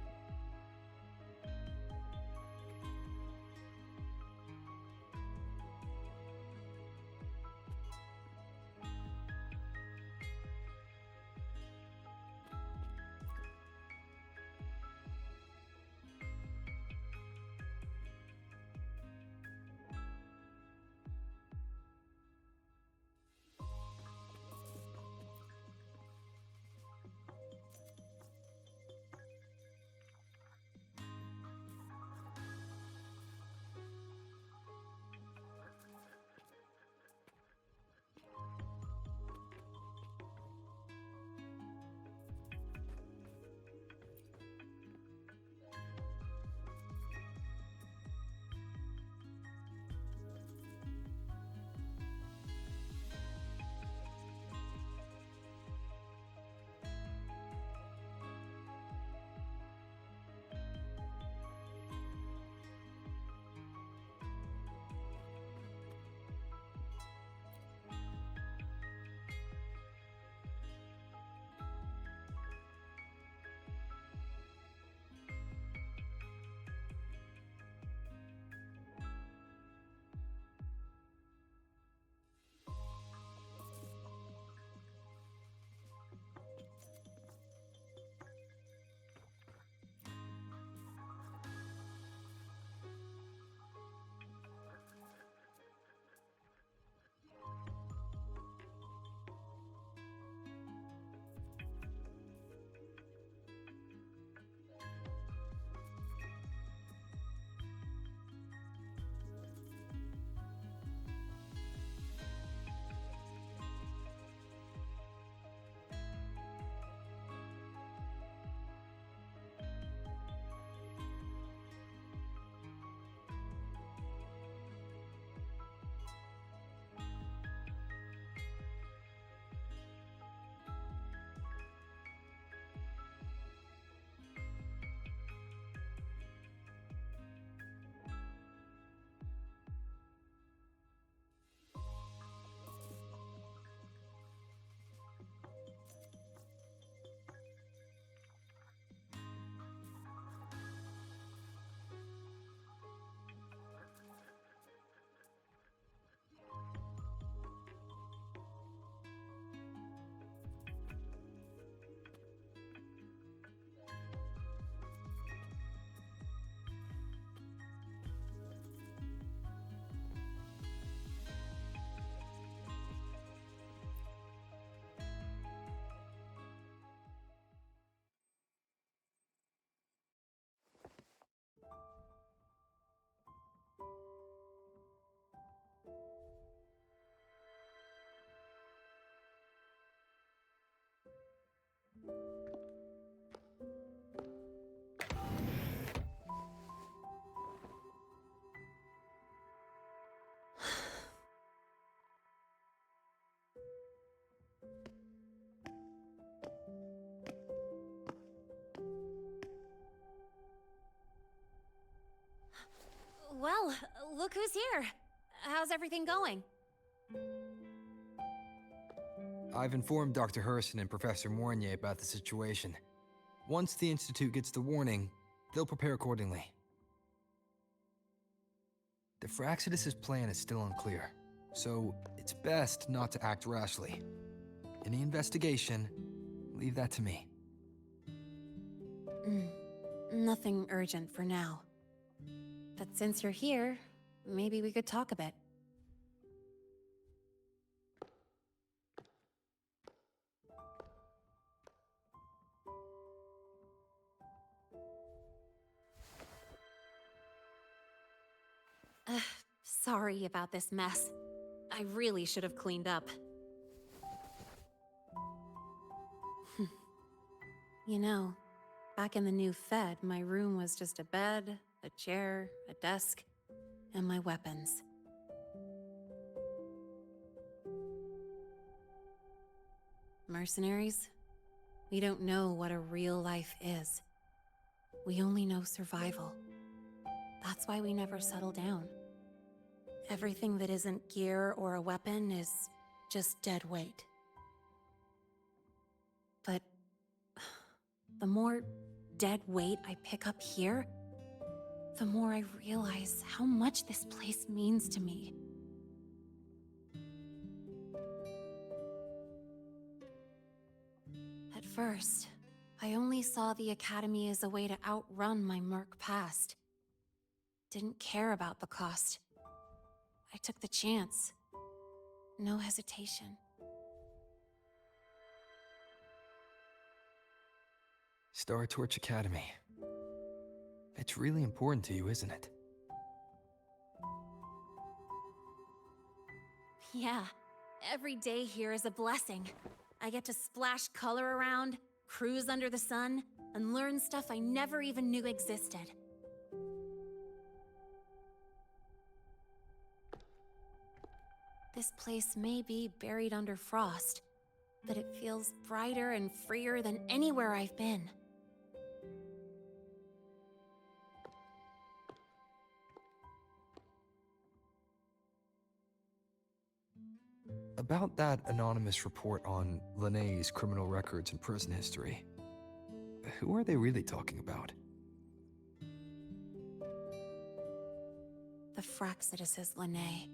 Well, look who's here. How's everything going? I've informed Dr. Herson and Professor Mournier about the situation. Once the Institute gets the warning, they'll prepare accordingly. The Fraxidus' plan is still unclear, so it's best not to act rashly. Any investigation, leave that to me. Nothing urgent for now. But since you're here, maybe we could talk a bit. Sorry about this mess. I really should have cleaned up. You know, back in the new Fed, my room was just a bed, a chair, a desk, and my weapons. Mercenaries? We don't know what a real life is. We only know survival. That's why we never settle down. Everything that isn't gear or a weapon is just dead weight. But the more dead weight I pick up here, the more I realize how much this place means to me. At first, I only saw the Academy as a way to outrun my Merc past. Didn't care about the cost. I took the chance. No hesitation. Star Torch Academy. It's really important to you, isn't it? Yeah, every day here is a blessing. I get to splash color around, cruise under the sun, and learn stuff I never even knew existed. This place may be buried under frost, but it feels brighter and freer than anywhere I've been. About that anonymous report on Linné's criminal records and prison history, who are they really talking about? The Frostlands Linné.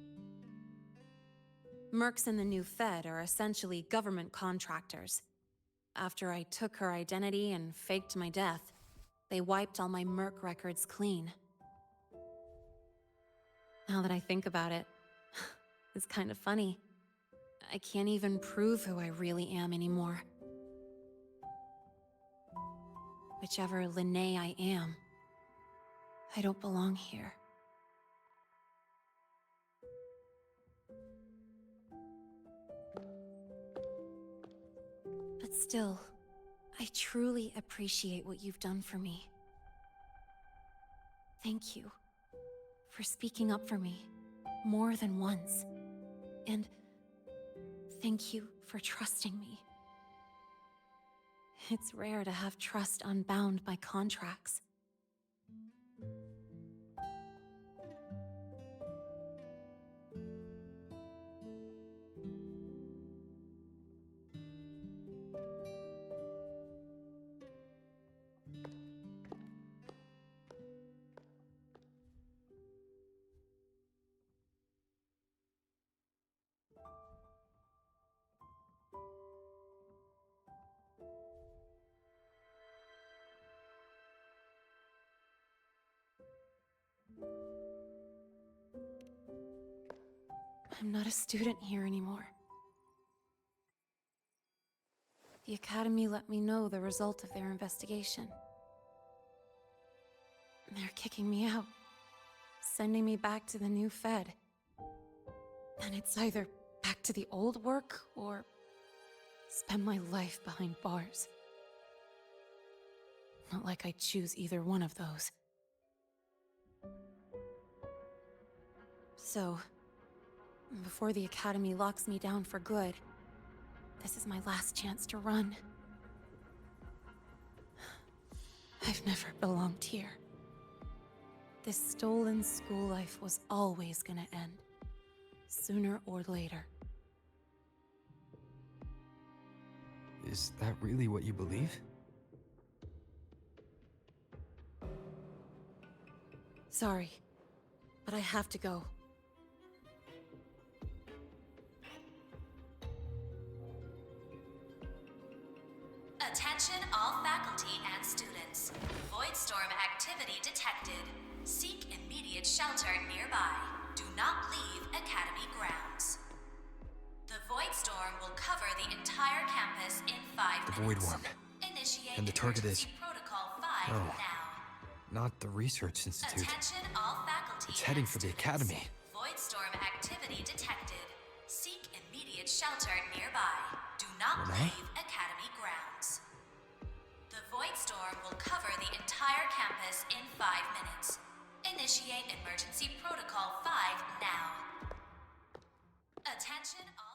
Mercs in the new Fed are essentially government contractors. After I took her identity and faked my death, they wiped all my Merc records clean. Now that I think about it, it's kind of funny. I can't even prove who I really am anymore. Whichever Linné I am, I don't belong here. But still, I truly appreciate what you've done for me. Thank you for speaking up for me more than once. And thank you for trusting me. It's rare to have trust unbound by contracts. I'm not a student here anymore. The Academy let me know the result of their investigation. They're kicking me out, sending me back to the new Fed. And it's either back to the old work, or spend my life behind bars. Not like I choose either one of those. So, before the Academy locks me down for good, this is my last chance to run. I've never belonged here. This stolen school life was always gonna end, sooner or later. Is that really what you believe? Sorry, but I have to go. Attention all faculty and students. Voidstorm activity detected. Seek immediate shelter nearby. Do not leave Academy grounds. The Voidstorm will cover the entire campus in 5 The minutes. Void Worm. Initiate And the target is... emergency protocol 5 Oh. now. Not the Research Institute. Attention all faculty. It's heading and for the students. Academy. Voidstorm activity detected. Seek immediate shelter nearby. Do not Renee? leave Academy grounds. The Voidstorm will cover the entire campus in 5 minutes. Initiate emergency protocol 5 now. Attention all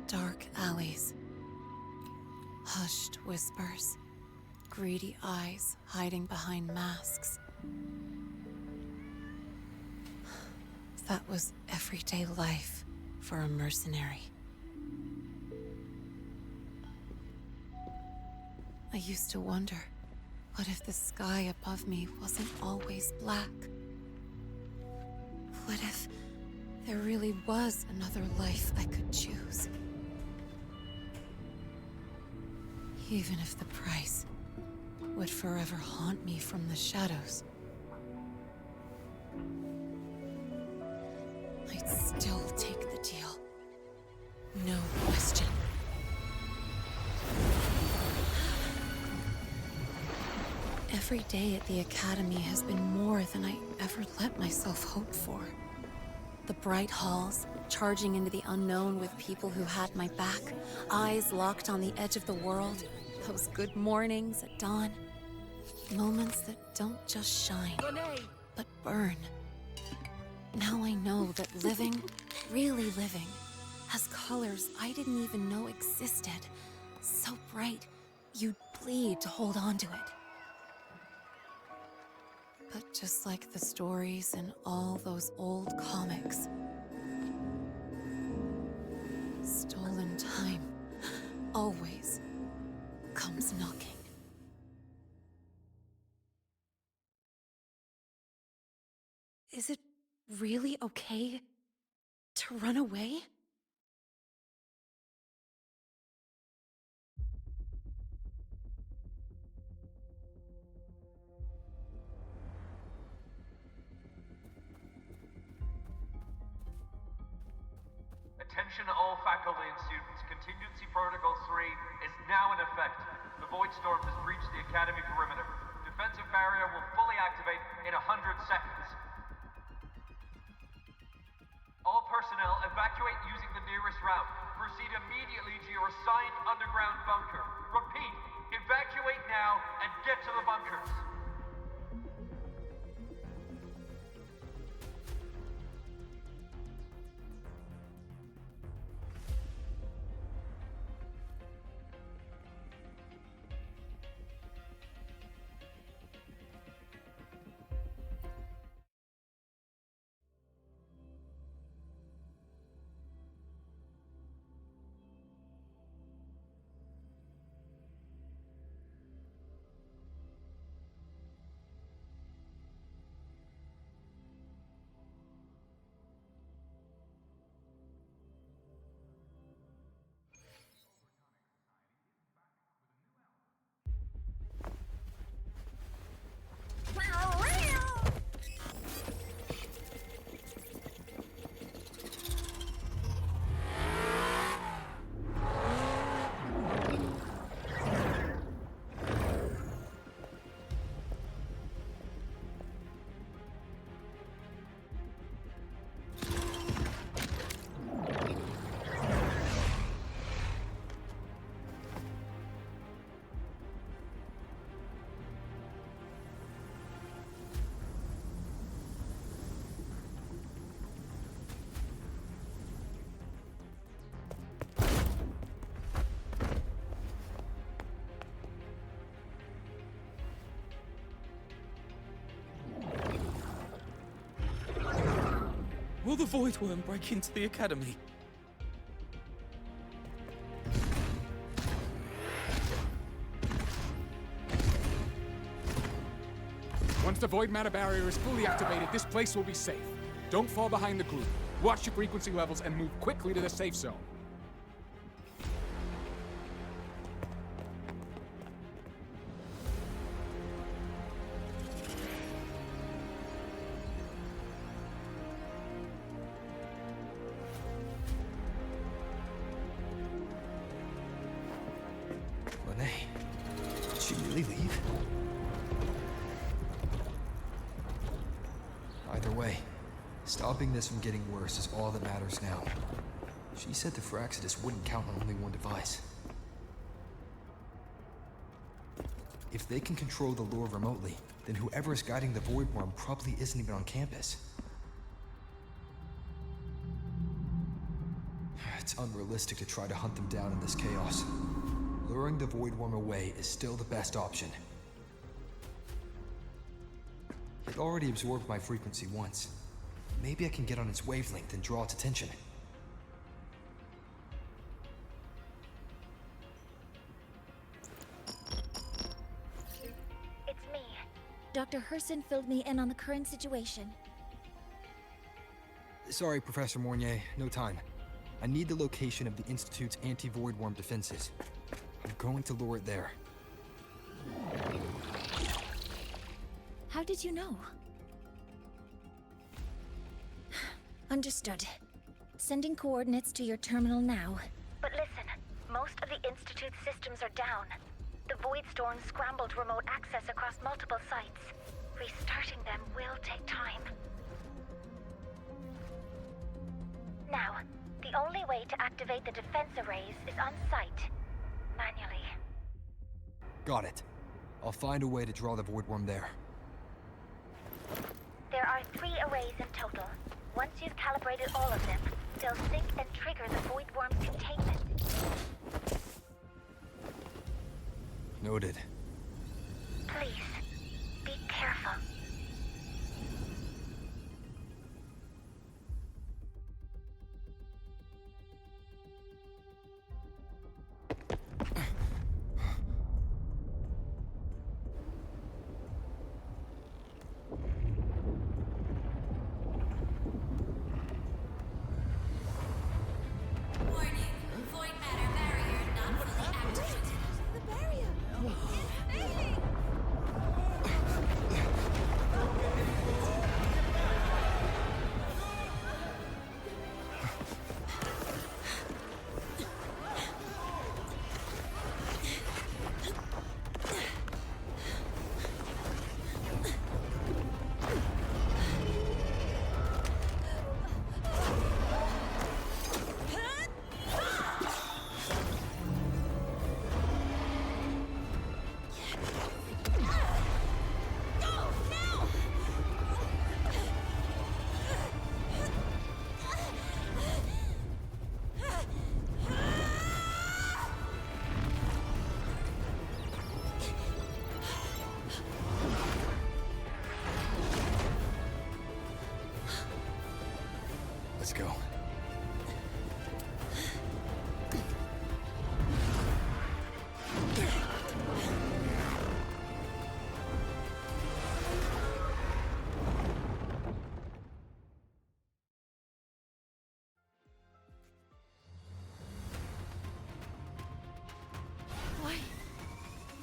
Dark alleys. Hushed whispers. Greedy eyes hiding behind masks. That was everyday life for a mercenary. I used to wonder, what if the sky above me wasn't always black? What if there really was another life I could choose? Even if the price would forever haunt me from the shadows. I'd still take the deal. No question. Every day at the Academy has been more than I ever let myself hope for. The bright halls, charging into the unknown with people who had my back, eyes locked on the edge of the world, those good mornings at dawn. Moments that don't just shine, but burn. Now I know that living, really living, has colors I didn't even know existed. So bright, you'd bleed to hold on to it. But just like the stories in all those old comics, stolen time always comes knocking. Is it really okay to run away? Attention all faculty and students. Contingency Protocol 3 is now in effect. The Voidstorm has breached the Academy perimeter. Defensive barrier will fully activate in 100 seconds. All personnel evacuate using the nearest route. Proceed immediately to your assigned underground bunker. Repeat, evacuate now and get to the bunkers. Will the Void Worm break into the Academy? Once the void matter barrier is fully activated, this place will be safe. Don't fall behind the group. Watch your frequency levels and move quickly to the safe zone. Lene, did she really leave? Either way, stopping this from getting worse is all that matters now. She said the Fraxidus wouldn't count on only one device. If they can control the lure remotely, then whoever is guiding the Void Worm probably isn't even on campus. It's unrealistic to try to hunt them down in this chaos. Luring the Void Worm away is still the best option. It already absorbed my frequency once. Maybe I can get on its wavelength and draw its attention. It's me. Dr. Herson filled me in on the current situation. Sorry, Professor Mornier, no time. I need the location of the Institute's anti-Void Worm defenses. I'm going to lure it there. How did you know? Understood. Sending coordinates to your terminal now. But listen, most of the Institute's systems are down. The Void Storm scrambled remote access across multiple sites. Restarting them will take time. Now, the only way to activate the defense arrays is on site. Manually. Got it. I'll find a way to draw the Void Worm there. There are 3 arrays in total. Once you've calibrated all of them, they'll sync and trigger the Void Worm's containment. Noted. Please, be careful. Warning, void matter barrier not fully activated. The barrier! It's failing! Let's go.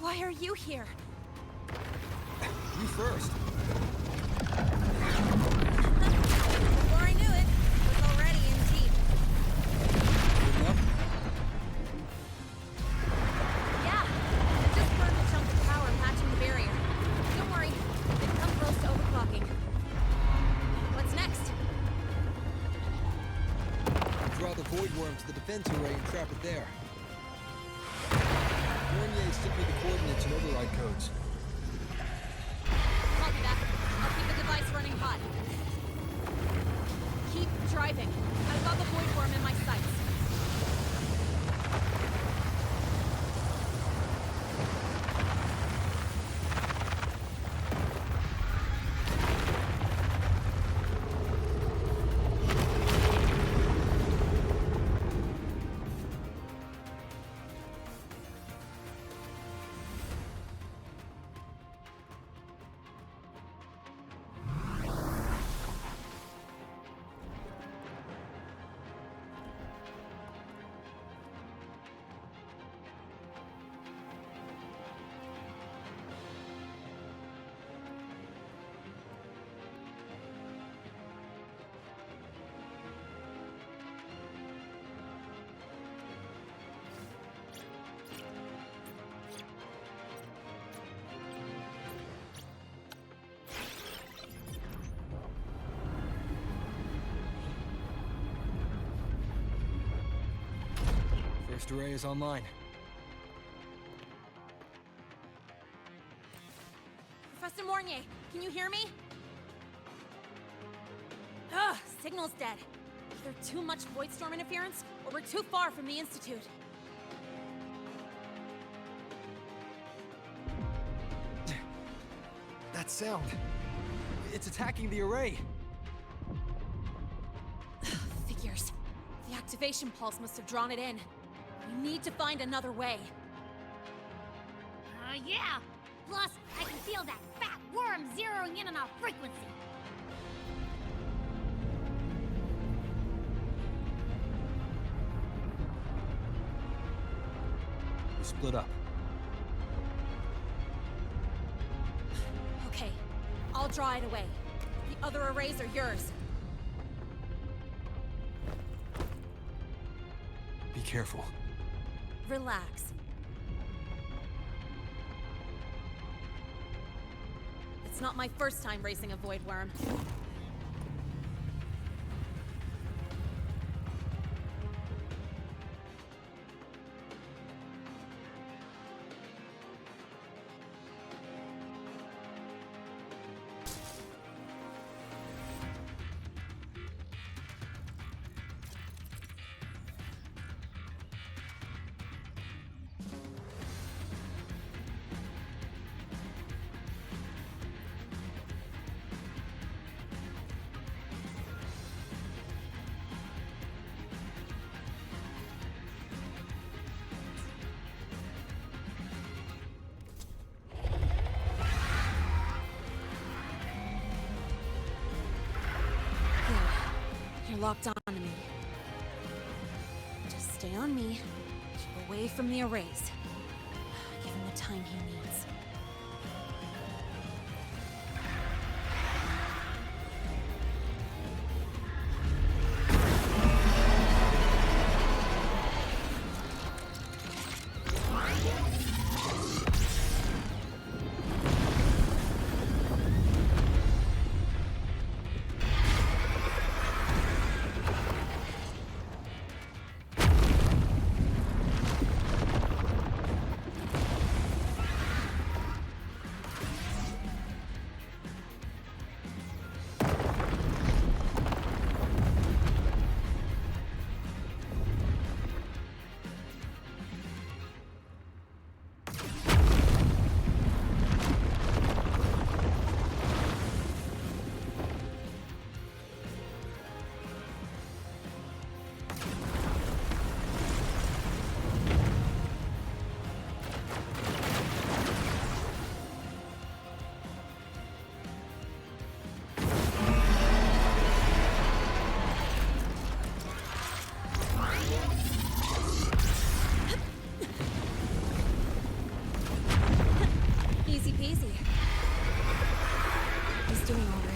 Why are you here? You first. Before I knew it, I was already in deep. Good enough? Yeah, I just burned a chunk of power patching the barrier. Don't worry, they've come close to overclocking. What's next? Draw the Void Worm to the defense array and trap it there. Mornier sent me the coordinates and override codes. Copy that. I'll keep the device running hot. Keep driving. I've got the Void Worm in my sights. First array is online. Professor Mornier, can you hear me? Ugh, signal's dead. Either too much void storm interference, or we're too far from the Institute. That sound. It's attacking the array. Figures. The activation pulse must have drawn it in. We need to find another way. Yeah! Plus, I can feel that fat worm zeroing in on our frequency. We split up. Okay, I'll draw it away. The other arrays are yours. Be careful. Relax. It's not my first time racing a void worm. You're locked on to me. Just stay on me. Keep away from the arrays. Give him the time he needs. Easy peasy. He's doing all right.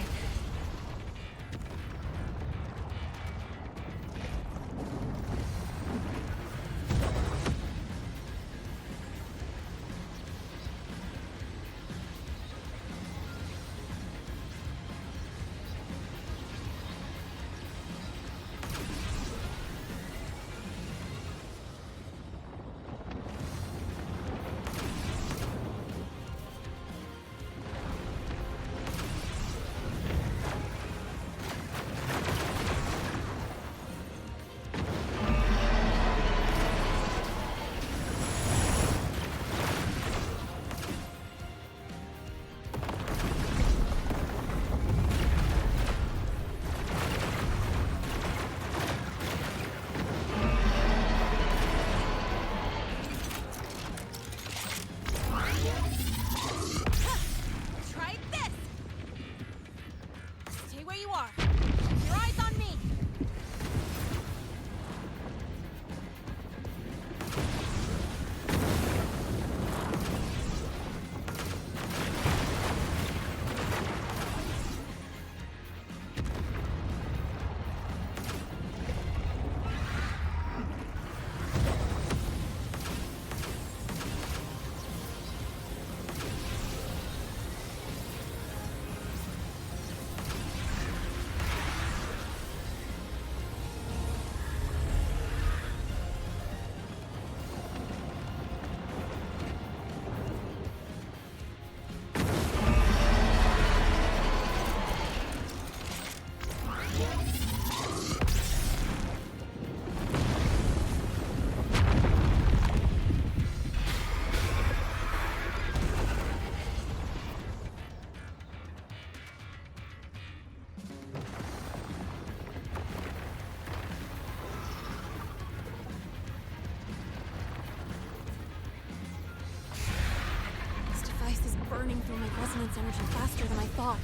resonance energy faster than I thought.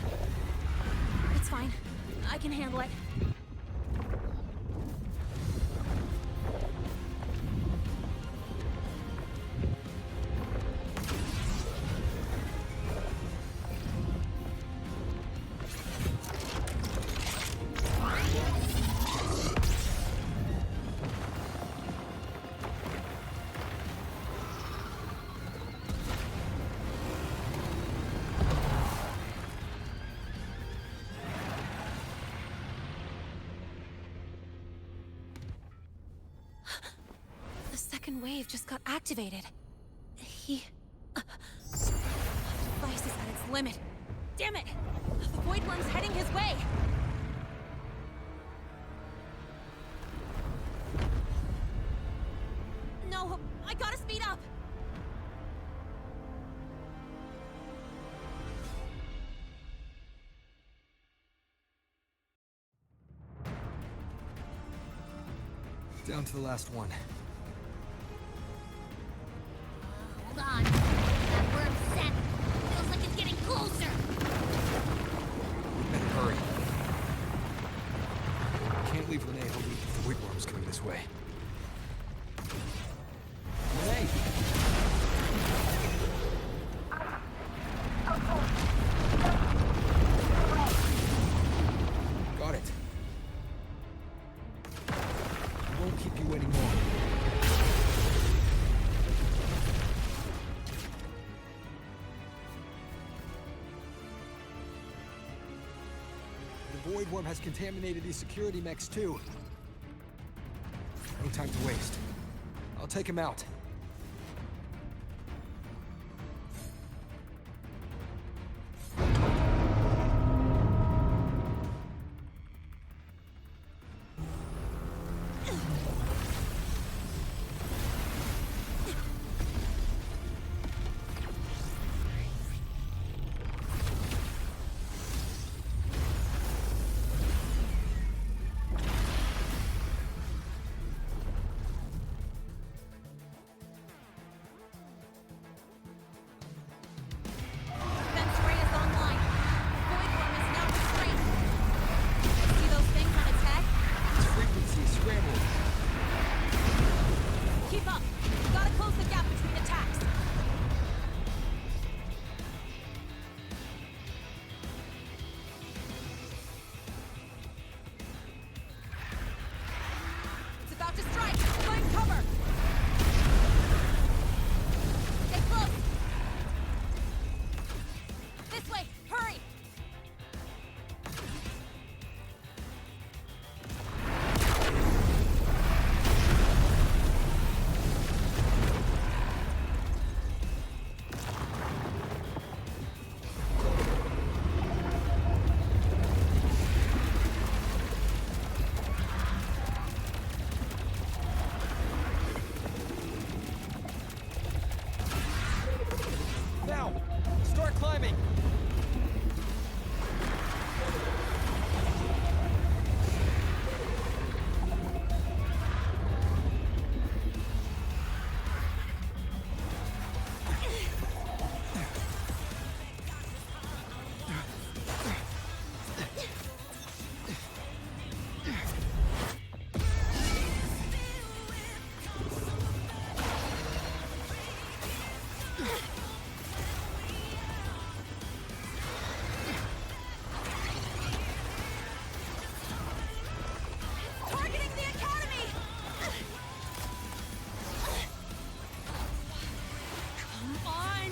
It's fine. I can handle it. The second wave just got activated. The device is at its limit. Damn it! The Void Worm's heading his way! No, I gotta speed up! Down to the last one. Hold on. That worm's scent feels like it's getting closer. Better hurry. Can't leave Lene holding if the Void Worm's coming this way. Lene! Got it. Won't keep you waiting long. The Void Worm has contaminated these security mechs too. No time to waste. I'll take him out. Defense ray is online. The Void Worm is now restrained. See those things on its head? Its frequency is scrambled. Keep up. We gotta close the gap between attacks. It's about to strike. Find cover. Stay close. This way. Hurry. Now! Start climbing! Targeting the academy! Come on!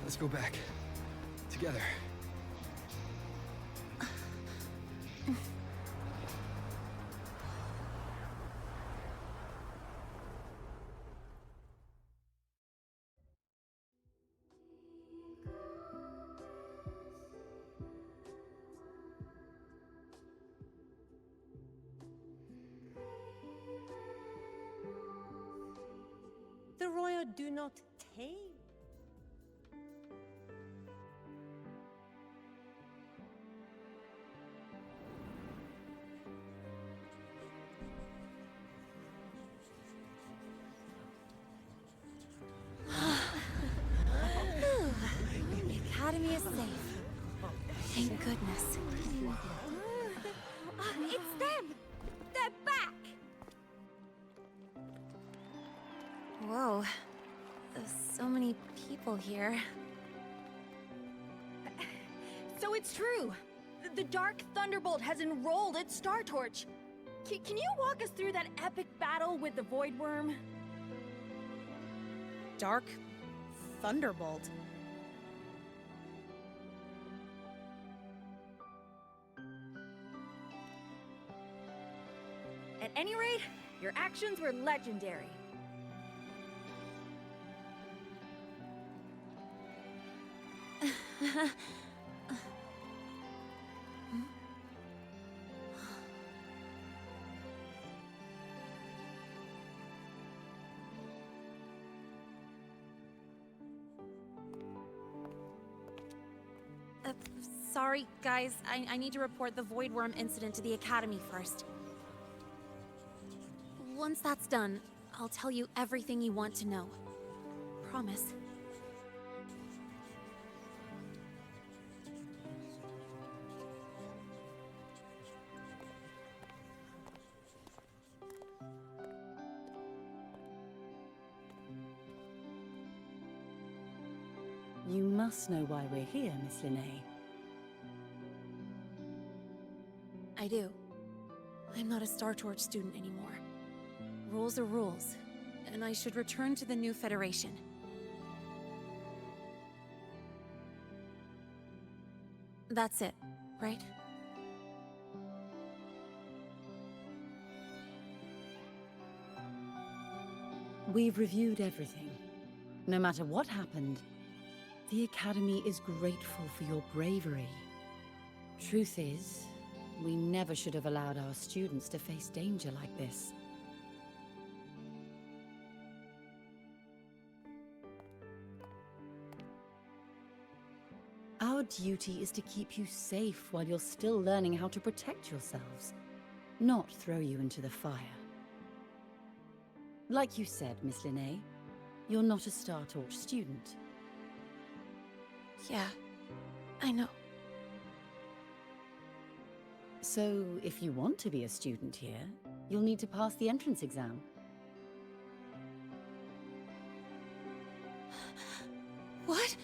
Let's go back. Together. the royal do not tame. The Academy is safe. Thank goodness. It's them! They're back! Whoa. There's so many people here. So it's true! The Dark Thunderbolt has enrolled at Star Torch! Can you walk us through that epic battle with the Void Worm? Dark Thunderbolt? At any rate, your actions were legendary. Sorry, guys. I need to report the Void Worm incident to the Academy first. Once that's done, I'll tell you everything you want to know. Promise. You must know why we're here, Miss Linnae. I do. I'm not a Star Torch student anymore. Rules are rules, and I should return to the new Federation. That's it, right? We've reviewed everything. No matter what happened, the Academy is grateful for your bravery. Truth is, we never should have allowed our students to face danger like this. Our duty is to keep you safe while you're still learning how to protect yourselves, not throw you into the fire. Like you said, Miss Linnae, you're not a Star Torch student. Yeah, I know. So, if you want to be a student here, you'll need to pass the entrance exam. What?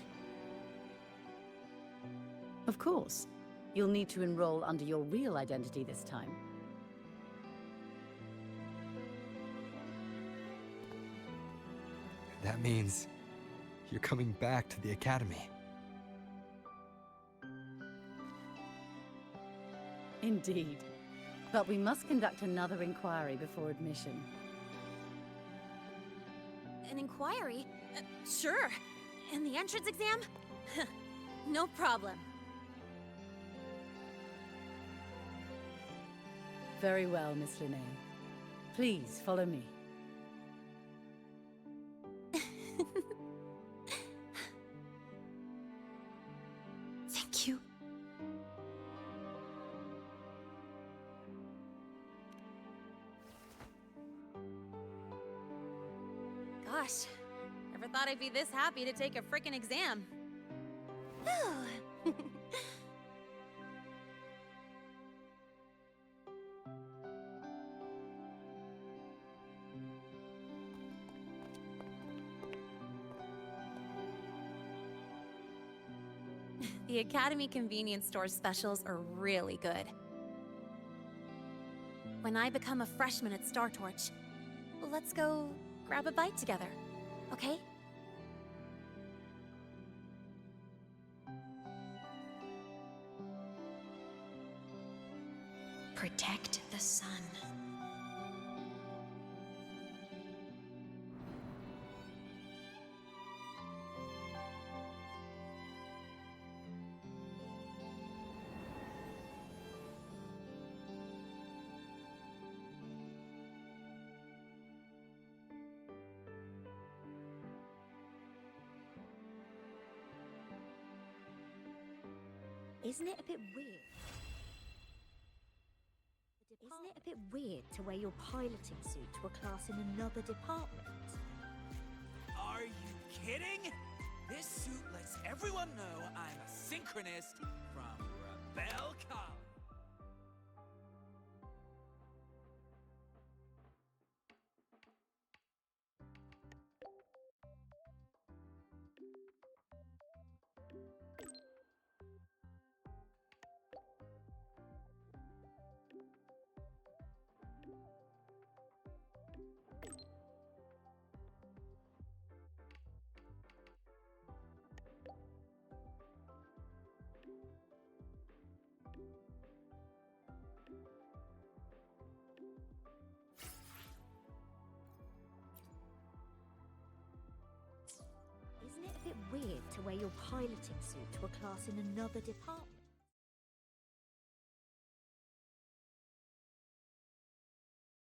Of course. You'll need to enroll under your real identity this time. That means you're coming back to the Academy. Indeed. But we must conduct another inquiry before admission. An inquiry? Sure. And the entrance exam? No problem. Very well, Miss Linnae. Please, follow me. Thank you. Gosh, never thought I'd be this happy to take a frickin' exam. The Academy convenience store specials are really good. When I become a freshman at Star Torch, let's go grab a bite together, okay? Protect the sun. Isn't it a bit weird? Isn't it a bit weird to wear your piloting suit to a class in another department? Are you kidding? This suit lets everyone know I'm a synchronist from Rebel College. Isn't it a bit weird to wear your piloting suit to a class in another department?